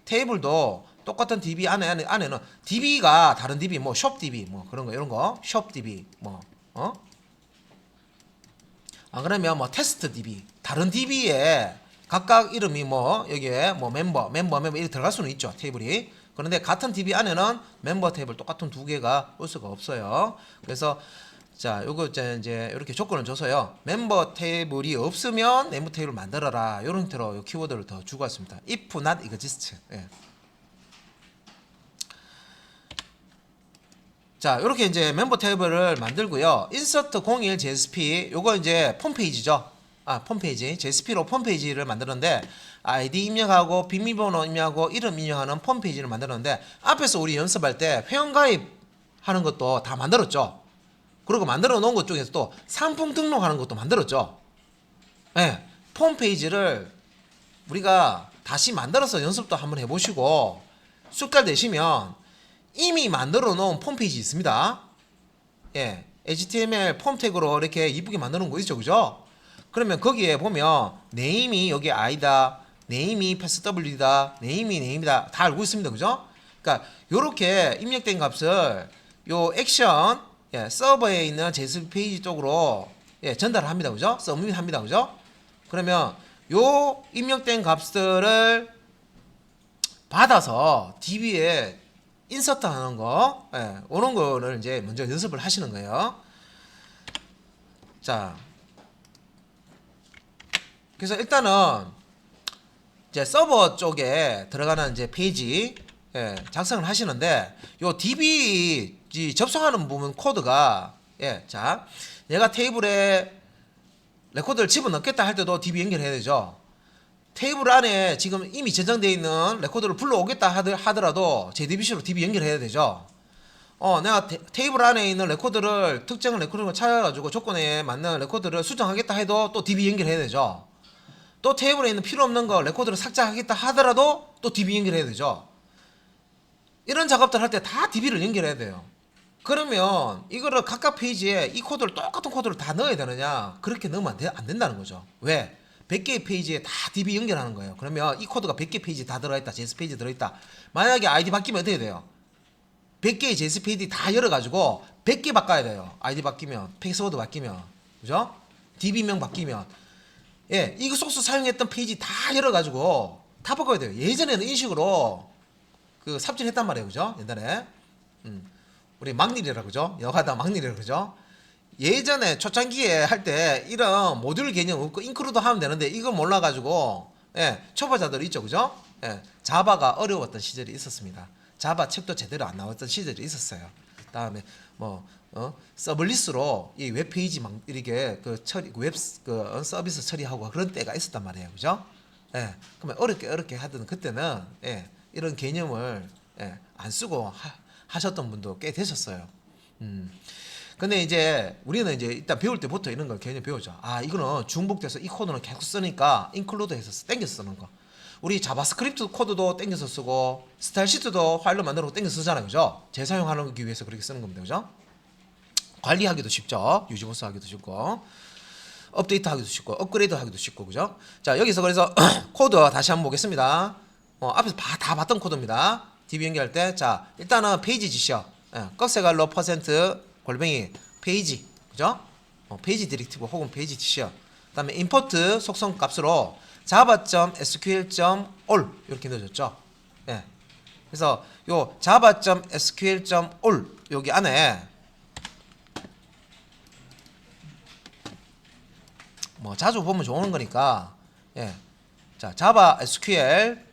테이블도 똑같은 DB 안에는 DB가 다른 DB 뭐 shop DB 뭐 그런 거 이런 거 shop DB 뭐 안 그러면 뭐 테스트 DB 다른 DB에 각각 이름이 뭐 여기에 뭐 멤버 이렇게 들어갈 수는 있죠. 테이블이. 그런데 같은 DB 안에는 멤버 테이블 똑같은 두 개가 올 수가 없어요. 그래서 자, 요거 이제 이렇게 조건을 줘서요. 멤버 테이블이 없으면 멤버 테이블 만들어라. 요런 형태로 요 키워드를 더 주고 왔습니다. if not exist. 예. 자, 요렇게 이제 멤버 테이블을 만들고요. insert 01 JSP 요거 이제 홈페이지죠. 홈페이지. JSP로 홈페이지를 만드는데 아이디 입력하고 비밀번호 입력하고 이름 입력하는 홈페이지를 만드는데 앞에서 우리 연습할 때 회원가입 하는 것도 다 만들었죠. 그리고 만들어 놓은 것 중에서 또 상품 등록하는 것도 만들었죠. 예. 홈페이지를 우리가 다시 만들어서 연습도 한번 해보시고 숙달 되시면 이미 만들어 놓은 홈페이지 있습니다. 예. HTML 폼 태그로 이렇게 이쁘게 만드는 거 있죠. 그죠? 그러면 거기에 보면 네임이 여기 I다. 네임이 passwd다. 네임이다. 다 알고 있습니다. 그죠? 그러니까 요렇게 입력된 값을 요 액션 서버에 있는 JSP 페이지 쪽으로 전달을 합니다. 그죠? 서밋 합니다. 그죠? 그러면 요 입력된 값들을 받아서 DB에 인서트 하는 거, 오는 거를 이제 먼저 연습을 하시는 거예요. 자, 그래서 일단은 이제 서버 쪽에 들어가는 이제 페이지 작성을 하시는데 요 DB 접속하는 부분 코드가 자, 내가 테이블에 레코드를 집어넣겠다 할 때도 DB 연결해야 되죠. 테이블 안에 지금 이미 저장되어 있는 레코드를 불러오겠다 하더라도 JDBC로 DB 연결해야 되죠. 내가 테이블 안에 있는 레코드를 특정 레코드를 찾아가지고 조건에 맞는 레코드를 수정하겠다 해도 또 DB 연결해야 되죠. 또 테이블에 있는 필요 없는 거 레코드를 삭제하겠다 하더라도 또 DB 연결해야 되죠. 이런 작업들 할 때 다 DB를 연결해야 돼요. 그러면 이거를 각각 페이지에 이 코드를 똑같은 코드를 다 넣어야 되느냐? 그렇게 넣으면 안 된다는 거죠. 왜? 100개의 페이지에 다 DB 연결하는 거예요. 그러면 이 코드가 100개 페이지 다 들어있다. JS 페이지 들어있다. 만약에 아이디 바뀌면 어떻게 돼요? 100개의 JS 페이지 다 열어가지고 100개 바꿔야 돼요. 아이디 바뀌면, 패스워드 바뀌면, 그죠? DB명 바뀌면, 이거 소스 사용했던 페이지 다 열어가지고 다 바꿔야 돼요. 예전에는 인식으로 그 삽질했단 말이에요, 그죠? 옛날에 우리 막일이라 그죠? 여가다 막일이라 그죠? 예전에 초창기에 할 때 이런 모듈 개념 없고 인크루드 하면 되는데 이걸 몰라가지고 초보자들 있죠, 그죠? 자바가 어려웠던 시절이 있었습니다. 자바 책도 제대로 안 나왔던 시절이 있었어요. 다음에 뭐 서블리스로 이 웹페이지 막 이렇게 그 처리 서비스 처리하고 그런 때가 있었단 말이에요, 그죠? 그러면 어렵게 하던 그때는 이런 개념을 안 쓰고 하셨던 분도 꽤 되셨어요. 근데 이제 우리는 이제 일단 배울 때부터 이런 걸 개념 배우죠. 이거는 중복돼서 이 코드는 계속 쓰니까 인클루드 해서 땡겨서 쓰는 거. 우리 자바스크립트 코드도 땡겨서 쓰고 스타일 시트도 파일로 만들고 땡겨서 쓰잖아요, 그죠? 재사용하기 위해서 그렇게 쓰는 겁니다, 그죠? 관리하기도 쉽죠. 유지보수 하기도 쉽고 업데이트 하기도 쉽고 업그레이드 하기도 쉽고, 그죠? 자, 여기서 그래서 코드 다시 한번 보겠습니다. 앞에서 다 봤던 코드입니다. DB 연결할 때, 자, 일단은 페이지 지시요. 꺽쇠갈로 퍼센트 골뱅이 페이지, 그죠? 페이지 디렉티브 혹은 페이지 지시요. 그다음에 임포트 속성 값으로 java.sql.all 이렇게 넣어줬죠. 예. 그래서 요 java.sql.all 여기 안에 뭐 자주 보면 좋은 거니까 예. 자, 자바 SQL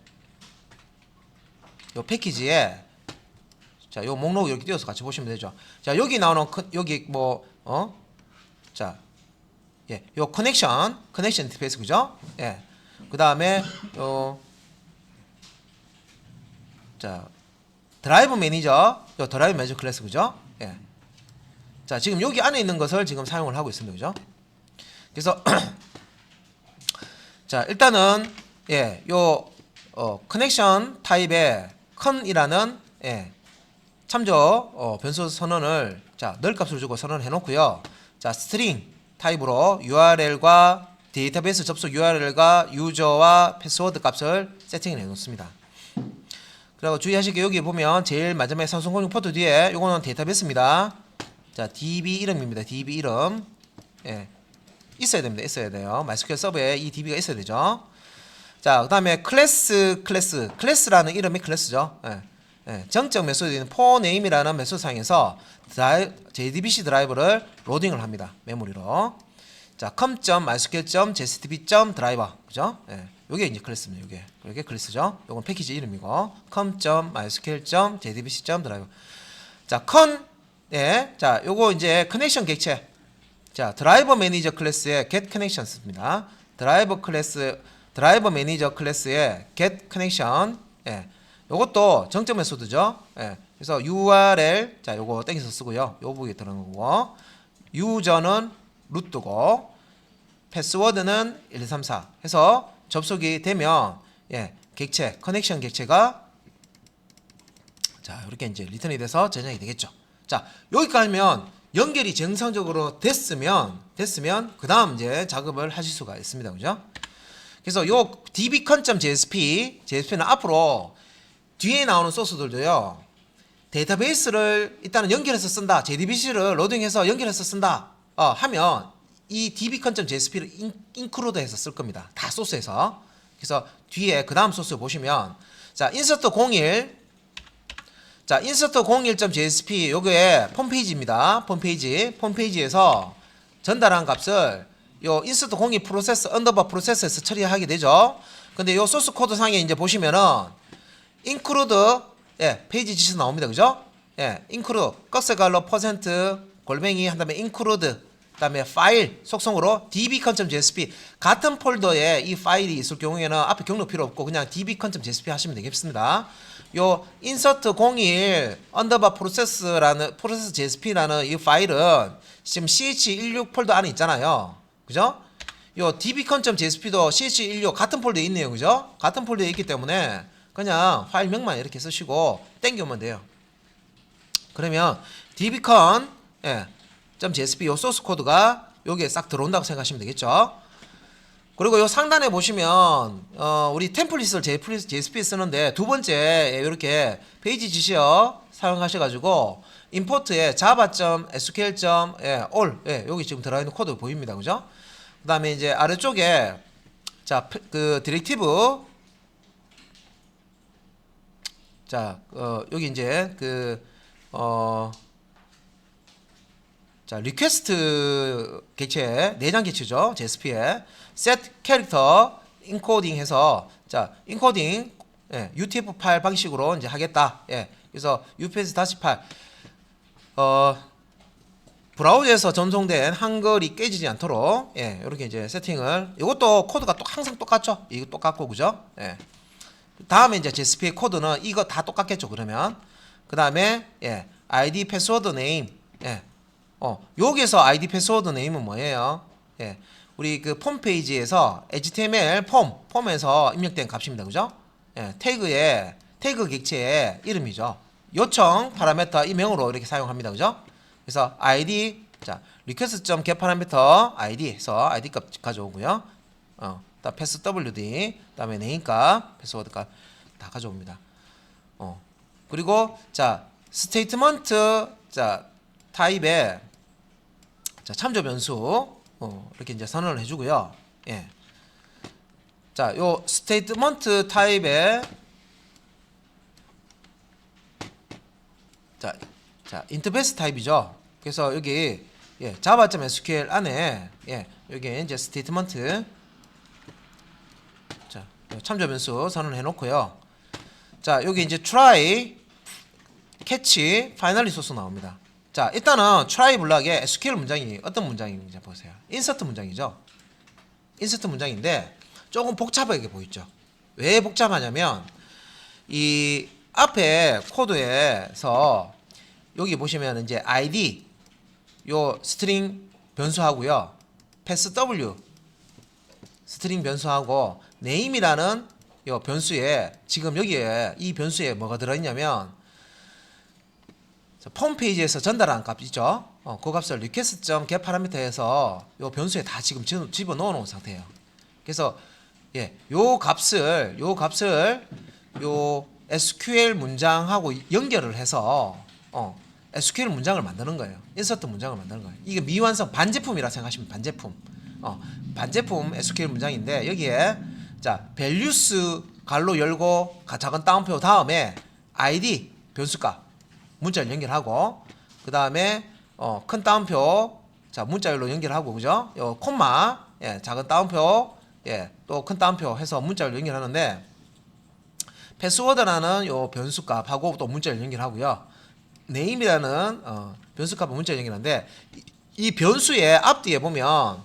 요 패키지에 자, 요 목록 이렇게 띄워서 같이 보시면 되죠. 자, 여기 나오는 여기 자, 예, 요 커넥션 인터페이스 그죠? 예. 그다음에 요 자, 드라이브 매니저 클래스 그죠? 예. 자, 지금 여기 안에 있는 것을 지금 사용을 하고 있습니다. 그죠? 그래서 자, 일단은 예, 요 커넥션 타입의 con이라는 예, 참조 변수 선언을 자, 널 값을 주고 선언해 놓고요. 자, 스트링 타입으로 URL과 데이터베이스 접속 URL과 유저와 패스워드 값을 세팅해 놓습니다. 그리고 주의하실 게 여기 보면 제일 마지막에 삼성공유 포트 뒤에 요거는 데이터베이스입니다. 자, DB 이름입니다. DB 이름. 예. 있어야 됩니다. 있어야 돼요. MySQL 서버에 이 DB가 있어야 되죠. 자, 그다음에 클래스라는 이름이 클래스죠. 예. 예. 정적 메소드인 forName이라는 메소드 사용해서 JDBC 드라이버를 로딩을 합니다. 메모리로. 자, com.mysql.jstp.driver 그죠? 예. 요게 이제 클래스입니다. 요게 클래스죠. 요건 패키지 이름이고 com.mysql.jdbc.driver. 자, 예. 자, 요거 이제 커넥션 객체. 자, 드라이버 매니저 클래스의 get connections입니다. 드라이버 매니저 클래스의 get connection. 예. 요것도 정적 메소드죠. 예. 그래서 URL 자, 요거 땡겨서 쓰고요. 요 부분에 들어간 거고. 유저는 루트고 패스워드는 1234 해서 접속이 되면 예, 객체, 커넥션 객체가 자, 이렇게 이제 리턴이 돼서 저장이 되겠죠. 자, 여기까지면 연결이 정상적으로 됐으면 그다음 이제 작업을 하실 수가 있습니다. 그죠? 그래서 요 dbcon.jsp 는 앞으로 뒤에 나오는 소스들도요. 데이터베이스를 일단은 연결해서 쓴다. JDBC를 로딩해서 연결해서 쓴다. 하면 이 dbcon.jsp를 인크루드해서 쓸 겁니다. 다 소스에서. 그래서 뒤에 그 다음 소스 보시면 자, insert01.jsp 요게 홈페이지입니다. 홈페이지에서 전달한 값을 요 insert01 프로세스 언더바 프로세스에서 처리하게 되죠. 근데 요 소스 코드 상에 이제 보시면은 include 예, 페이지 지시 나옵니다. 그죠? 예, include 꺽쇠갈로 %골뱅이 한 다음에 include 그다음에 파일 속성으로 dbcon.jsp 같은 폴더에 이 파일이 있을 경우에는 앞에 경로 필요 없고 그냥 dbcon.jsp 하시면 되겠습니다. 요 insert 01 언더바 프로세스 jsp라는 이 파일은 지금 ch16 폴더 안에 있잖아요. 그죠? 요 dbcon.jsp도 ch16 같은 폴더에 있네요. 그죠? 같은 폴더에 있기 때문에 그냥 파일명만 이렇게 쓰시고 땡겨오면 돼요. 그러면 dbcon 예, .jsp 요 소스 코드가 여기에 싹 들어온다고 생각하시면 되겠죠. 그리고 요 상단에 보시면 우리 템플릿을 JSP 쓰는데 두 번째 이렇게 페이지 지시어 사용하셔가지고 임포트에 java.sql.all 여기 지금 들어있는 코드 보입니다. 그죠? 그 다음에 이제 아래쪽에 자, 그 디렉티브 자, 여기 이제 자, 리퀘스트 객체, 내장 객체죠. JSP에 set 캐릭터 인코딩 해서 자, 인코딩 예, UTF-8 방식으로 이제 하겠다. 예. 그래서 UPS-8 브라우저에서 전송된 한글이 깨지지 않도록 예, 이렇게 이제 세팅을 이것도 코드가 또 항상 똑같죠. 이거 똑같고 그죠? 예. 다음에 이제 JSP의 코드는 이거 다 똑같겠죠. 그러면 그다음에 예, ID 패스워드 네임 예. 여기서 ID 패스워드 네임은 뭐예요? 예. 우리 그 폼 페이지에서 HTML 폼에서 입력된 값입니다. 그죠? 예. 태그 객체의 이름이죠. 요청 파라미터 이 명으로 이렇게 사용합니다. 그죠? 그래서 ID 자, request.get 파라미터 ID 해서 ID 값 가져오고요. 다음 패스 WD 그다음에 name 값, 패스워드 값 다 가져옵니다. 그리고 자, 스테이트먼트 자, 타입의 자, 참조 변수 이렇게 이제 선언을 해주고요. 예. 자, 요 스테이트먼트 타입의 자, 인터페이스 타입이죠. 그래서 여기 java.sql 안에 여기 이제 스테이트먼트 자, 참조 변수 선언해 놓고요. 자, 여기 이제 try, catch, finally 소스 나옵니다. 자, 일단은 try 블락에 SQL 문장이 어떤 문장인지 보세요. insert 문장이죠. insert 문장인데 조금 복잡하게 보이죠. 왜 복잡하냐면 이 앞에 코드에서 여기 보시면 이제 id 요 스트링 변수하고요. 패스 w 스트링 변수하고 name이라는 요 변수에 지금 여기에 이 변수에 뭐가 들어있냐면 폼 페이지에서 전달한 값 있죠. 그 값을 request.get 파라미터에서 요 변수에 다 지금 집어넣어 놓은 상태예요. 그래서 요 값을 요 SQL 문장하고 연결을 해서 SQL 문장을 만드는 거예요. 인서트 문장을 만드는 거예요. 이게 미완성 반제품이라 생각하시면 반제품. 반제품 SQL 문장인데 여기에 자 values 갈로 열고 작은 따옴표 다음에 id 변수값 문자열 연결하고 그 다음에 큰 따옴표 자 문자열로 연결하고 그죠? 요 콤마 작은 따옴표 또 큰 따옴표 해서 문자열로 연결하는데 패스워드라는 요 변수값하고 또 문자열 연결하고요. name이라는 변수값하고 문자열 연결하는데 이 변수의 앞뒤에 보면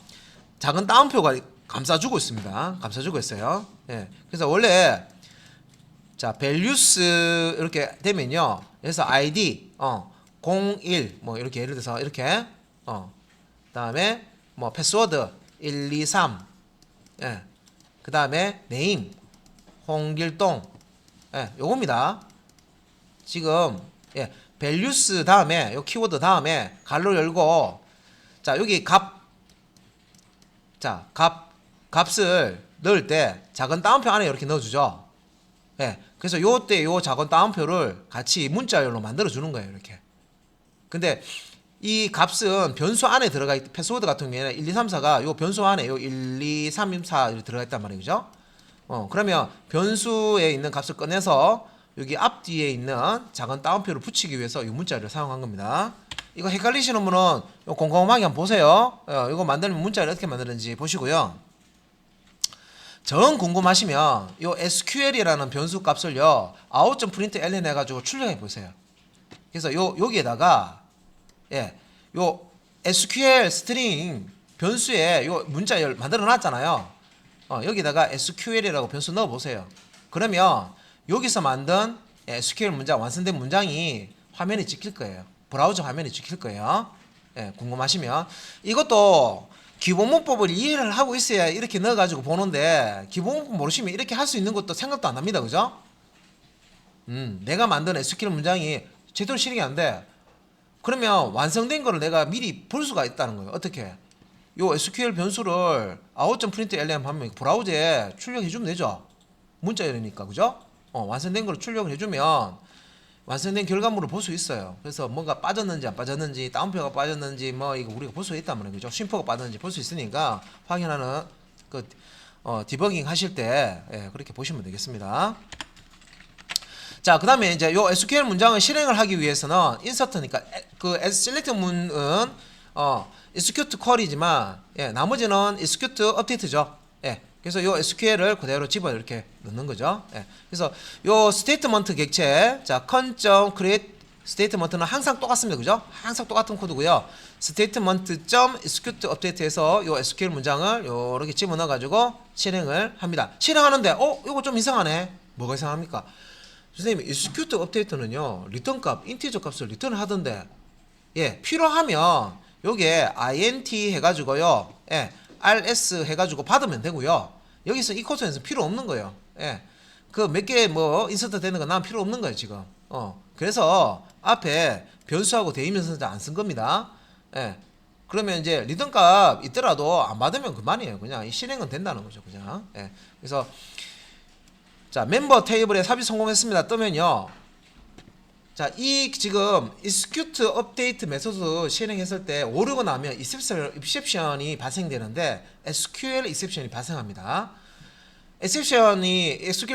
작은 따옴표가 감싸주고 있습니다. 감싸주고 있어요. 그래서 원래 자 values 이렇게 되면요. 그래서 id 01 뭐 이렇게 예를 들어서 이렇게 그다음에 뭐 패스워드 123 그다음에 name 홍길동 요겁니다. 지금 values 다음에 요 키워드 다음에 갈로 열고 자 여기 값을 넣을 때 작은 따옴표 안에 이렇게 넣어주죠. 그래서 요때 요 작은 따옴표를 같이 문자열로 만들어 주는 거예요. 이렇게. 근데 이 값은 변수 안에 들어가 있, 패스워드 같은 경우에는 1, 2, 3, 4가 요 변수 안에 요 1, 2, 3, 4 이렇게 들어가 있단 말이죠. 그러면 변수에 있는 값을 꺼내서 여기 앞뒤에 있는 작은 따옴표를 붙이기 위해서 이 문자열을 사용한 겁니다. 이거 헷갈리시는 분은 요 곰곰하게 한번 보세요. 이거 만들면 문자를 어떻게 만드는지 보시고요. 정 궁금하시면 요 SQL이라는 변수 값을요 out.println 해가지고 출력해 보세요. 그래서 여기에다가 요 SQL 스트링 변수에 요 문자열 만들어 놨잖아요. 여기다가 SQL이라고 변수 넣어 보세요. 그러면 여기서 만든 SQL 문장 완성된 문장이 화면에 찍힐 거예요. 브라우저 화면에 찍힐 거예요. 궁금하시면 이것도 기본문법을 이해를 하고 있어야 이렇게 넣어가지고 보는데 기본문법 모르시면 이렇게 할 수 있는 것도 생각도 안 납니다. 그죠? 내가 만든 SQL 문장이 제대로 실행이 안 돼. 그러면 완성된 거를 내가 미리 볼 수가 있다는 거예요. 어떻게? 요 SQL 변수를 out.println 하면 브라우저에 출력해주면 되죠. 문자열이니까. 그죠? 완성된 걸 출력을 해주면 완성된 결과물을 볼 수 있어요. 그래서 뭔가 빠졌는지 안 빠졌는지 따옴표가 빠졌는지 뭐 이거 우리가 볼 수 있단 말이죠. 쉼표가 빠졌는지 볼 수 있으니까 확인하는 그 디버깅 하실 때 그렇게 보시면 되겠습니다. 자, 그다음에 이제 요 SQL 문장을 실행을 하기 위해서는 인서트니까 그 select 문은 execute query지만 나머지는 execute update죠. 그래서 요 SQL을 그대로 집어 이렇게 넣는 거죠. 그래서 요 스테이트먼트 객체, 자, con.create 스테이트먼트는 항상 똑같습니다. 그죠? 항상 똑같은 코드고요. statement.execute update에서 요 SQL 문장을 요렇게 집어 넣어 가지고 실행을 합니다. 실행하는데 이거 좀 이상하네. 뭐가 이상합니까? 선생님, execute update는요. 리턴 값, 인티저 값을 리턴을 하던데 필요하면 요게 int 해 가지고요. rs 해가지고 받으면 되고요. 여기서 이 코드에서 필요 없는 거예요. 그 몇 개 뭐 인서트 되는 거 난 필요 없는 거예요 지금. 그래서 앞에 변수하고 대이면서 안 쓴 겁니다. 그러면 이제 리턴 값 있더라도 안 받으면 그만이에요. 그냥 이 실행은 된다는 거죠. 그냥. 그래서 자 멤버 테이블에 삽입 성공했습니다. 뜨면요. 자, 이 지금 execute update 메소드 실행했을 때 오류가 나면 exception이 발생되는데 SQL exception이 발생합니다. SQL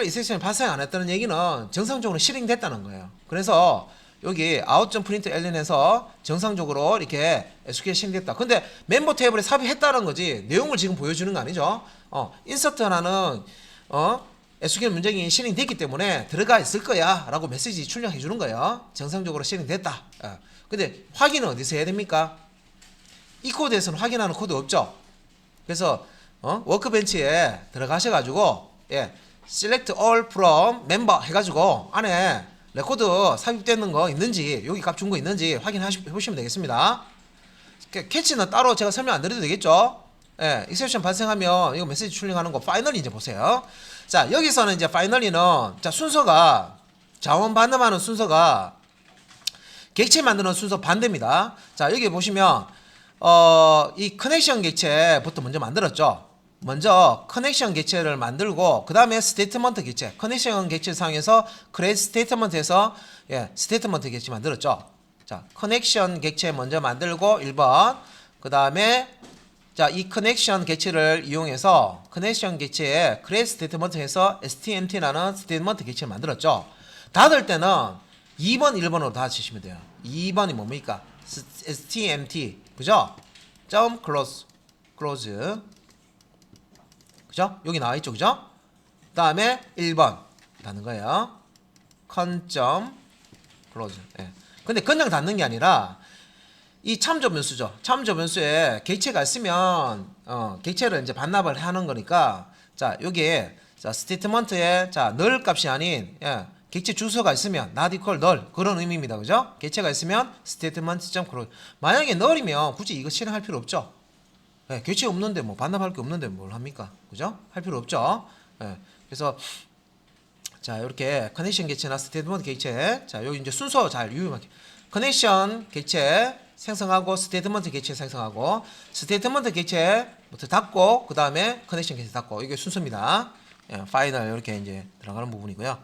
exception이 발생 안 했다는 얘기는 정상적으로 실행됐다는 거예요. 그래서 여기 out.println에서 정상적으로 이렇게 SQL 실행됐다. 근데 멤버 테이블에 삽입했다는 거지 내용을 지금 보여주는 거 아니죠. 인서트 하나는 SQL 문장이 실행됐기 때문에 들어가 있을 거야 라고 메시지 출력해 주는 거예요. 정상적으로 실행됐다. 근데 확인은 어디서 해야 됩니까? 이 코드에서는 확인하는 코드 없죠. 그래서 워크벤치에 들어가셔가지고 select all from member 해가지고 안에 레코드 삽입되는 거 있는지 여기 값 준 거 있는지 확인해 보시면 되겠습니다. 캐치는 따로 제가 설명 안 드려도 되겠죠. 익셉션 발생하면 이거 메시지 출력하는 거 파이널리 이제 보세요. 자 여기서는 이제 파이널리는 자 순서가 자원 반납하는 순서가 객체 만드는 순서 반대입니다. 자 여기 보시면 이 커넥션 객체부터 먼저 만들었죠. 먼저 커넥션 객체를 만들고 그 다음에 스테이트먼트 객체 커넥션 객체 상에서 create 스테이트먼트에서 스테이트먼트 객체 만들었죠. 자 커넥션 객체 먼저 만들고 1번 그 다음에 자 이 커넥션 객체를 이용해서 커넥션 객체에 create 스테이트먼트에서 stmt라는 스테이트먼트 객체를 만들었죠. 닫을 때는 2번 1번으로 닫으시면 돼요. 2번이 뭡니까? stmt 그죠? 점 close 그죠? 여기 나와 있죠, 그죠? 다음에 1번 닫는 거예요. con close. 근데 그냥 닫는 게 아니라 이 참조 변수죠. 참조 변수에 객체가 있으면 객체를 이제 반납을 하는 거니까 자 여기에 자 스테이트먼트에 자 null 값이 아닌 객체 주소가 있으면 not equal null 그런 의미입니다, 그죠? 객체가 있으면 statement.close. 만약에 null이면 굳이 이거 실행할 필요 없죠. 객체 없는데 뭐 반납할 게 없는데 뭘 합니까? 그죠? 할 필요 없죠. 그래서 자 이렇게 커넥션 객체나 스테이트먼트 객체 자 여기 이제 순서 잘 유의하게 커넥션 객체 생성하고 스테이트먼트 객체 생성하고 스테이트먼트 객체부터 닫고 그 다음에 커넥션 객체 닫고 이게 순서입니다. 파이널 이렇게 이제 들어가는 부분이고요.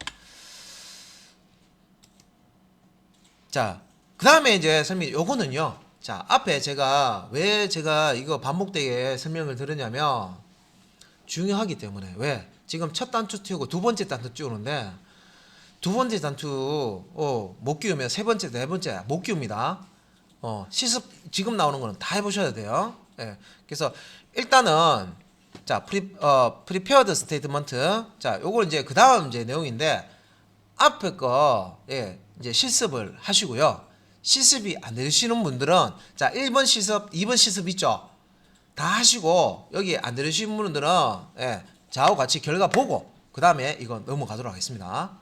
자 그 다음에 이제 설명 요거는요. 자 앞에 왜 제가 이거 반복되게 설명을 드렸냐면 중요하기 때문에 왜 지금 첫 단추 띄우고 두 번째 단추 띄우는데 두 번째 단추 못 끼우면 세 번째 네 번째 못 끼웁니다. 실습 지금 나오는 거는 다 해보셔야 돼요. 그래서 일단은 자 prepared statement 자 요걸 이제 그 다음 이제 내용인데 앞에 거 이제 실습을 하시고요. 실습이 안 되시는 분들은 자 1번 실습 2번 실습 있죠. 다 하시고 여기 안 되시는 분들은 저하고 같이 결과 보고 그 다음에 이거 넘어가도록 하겠습니다.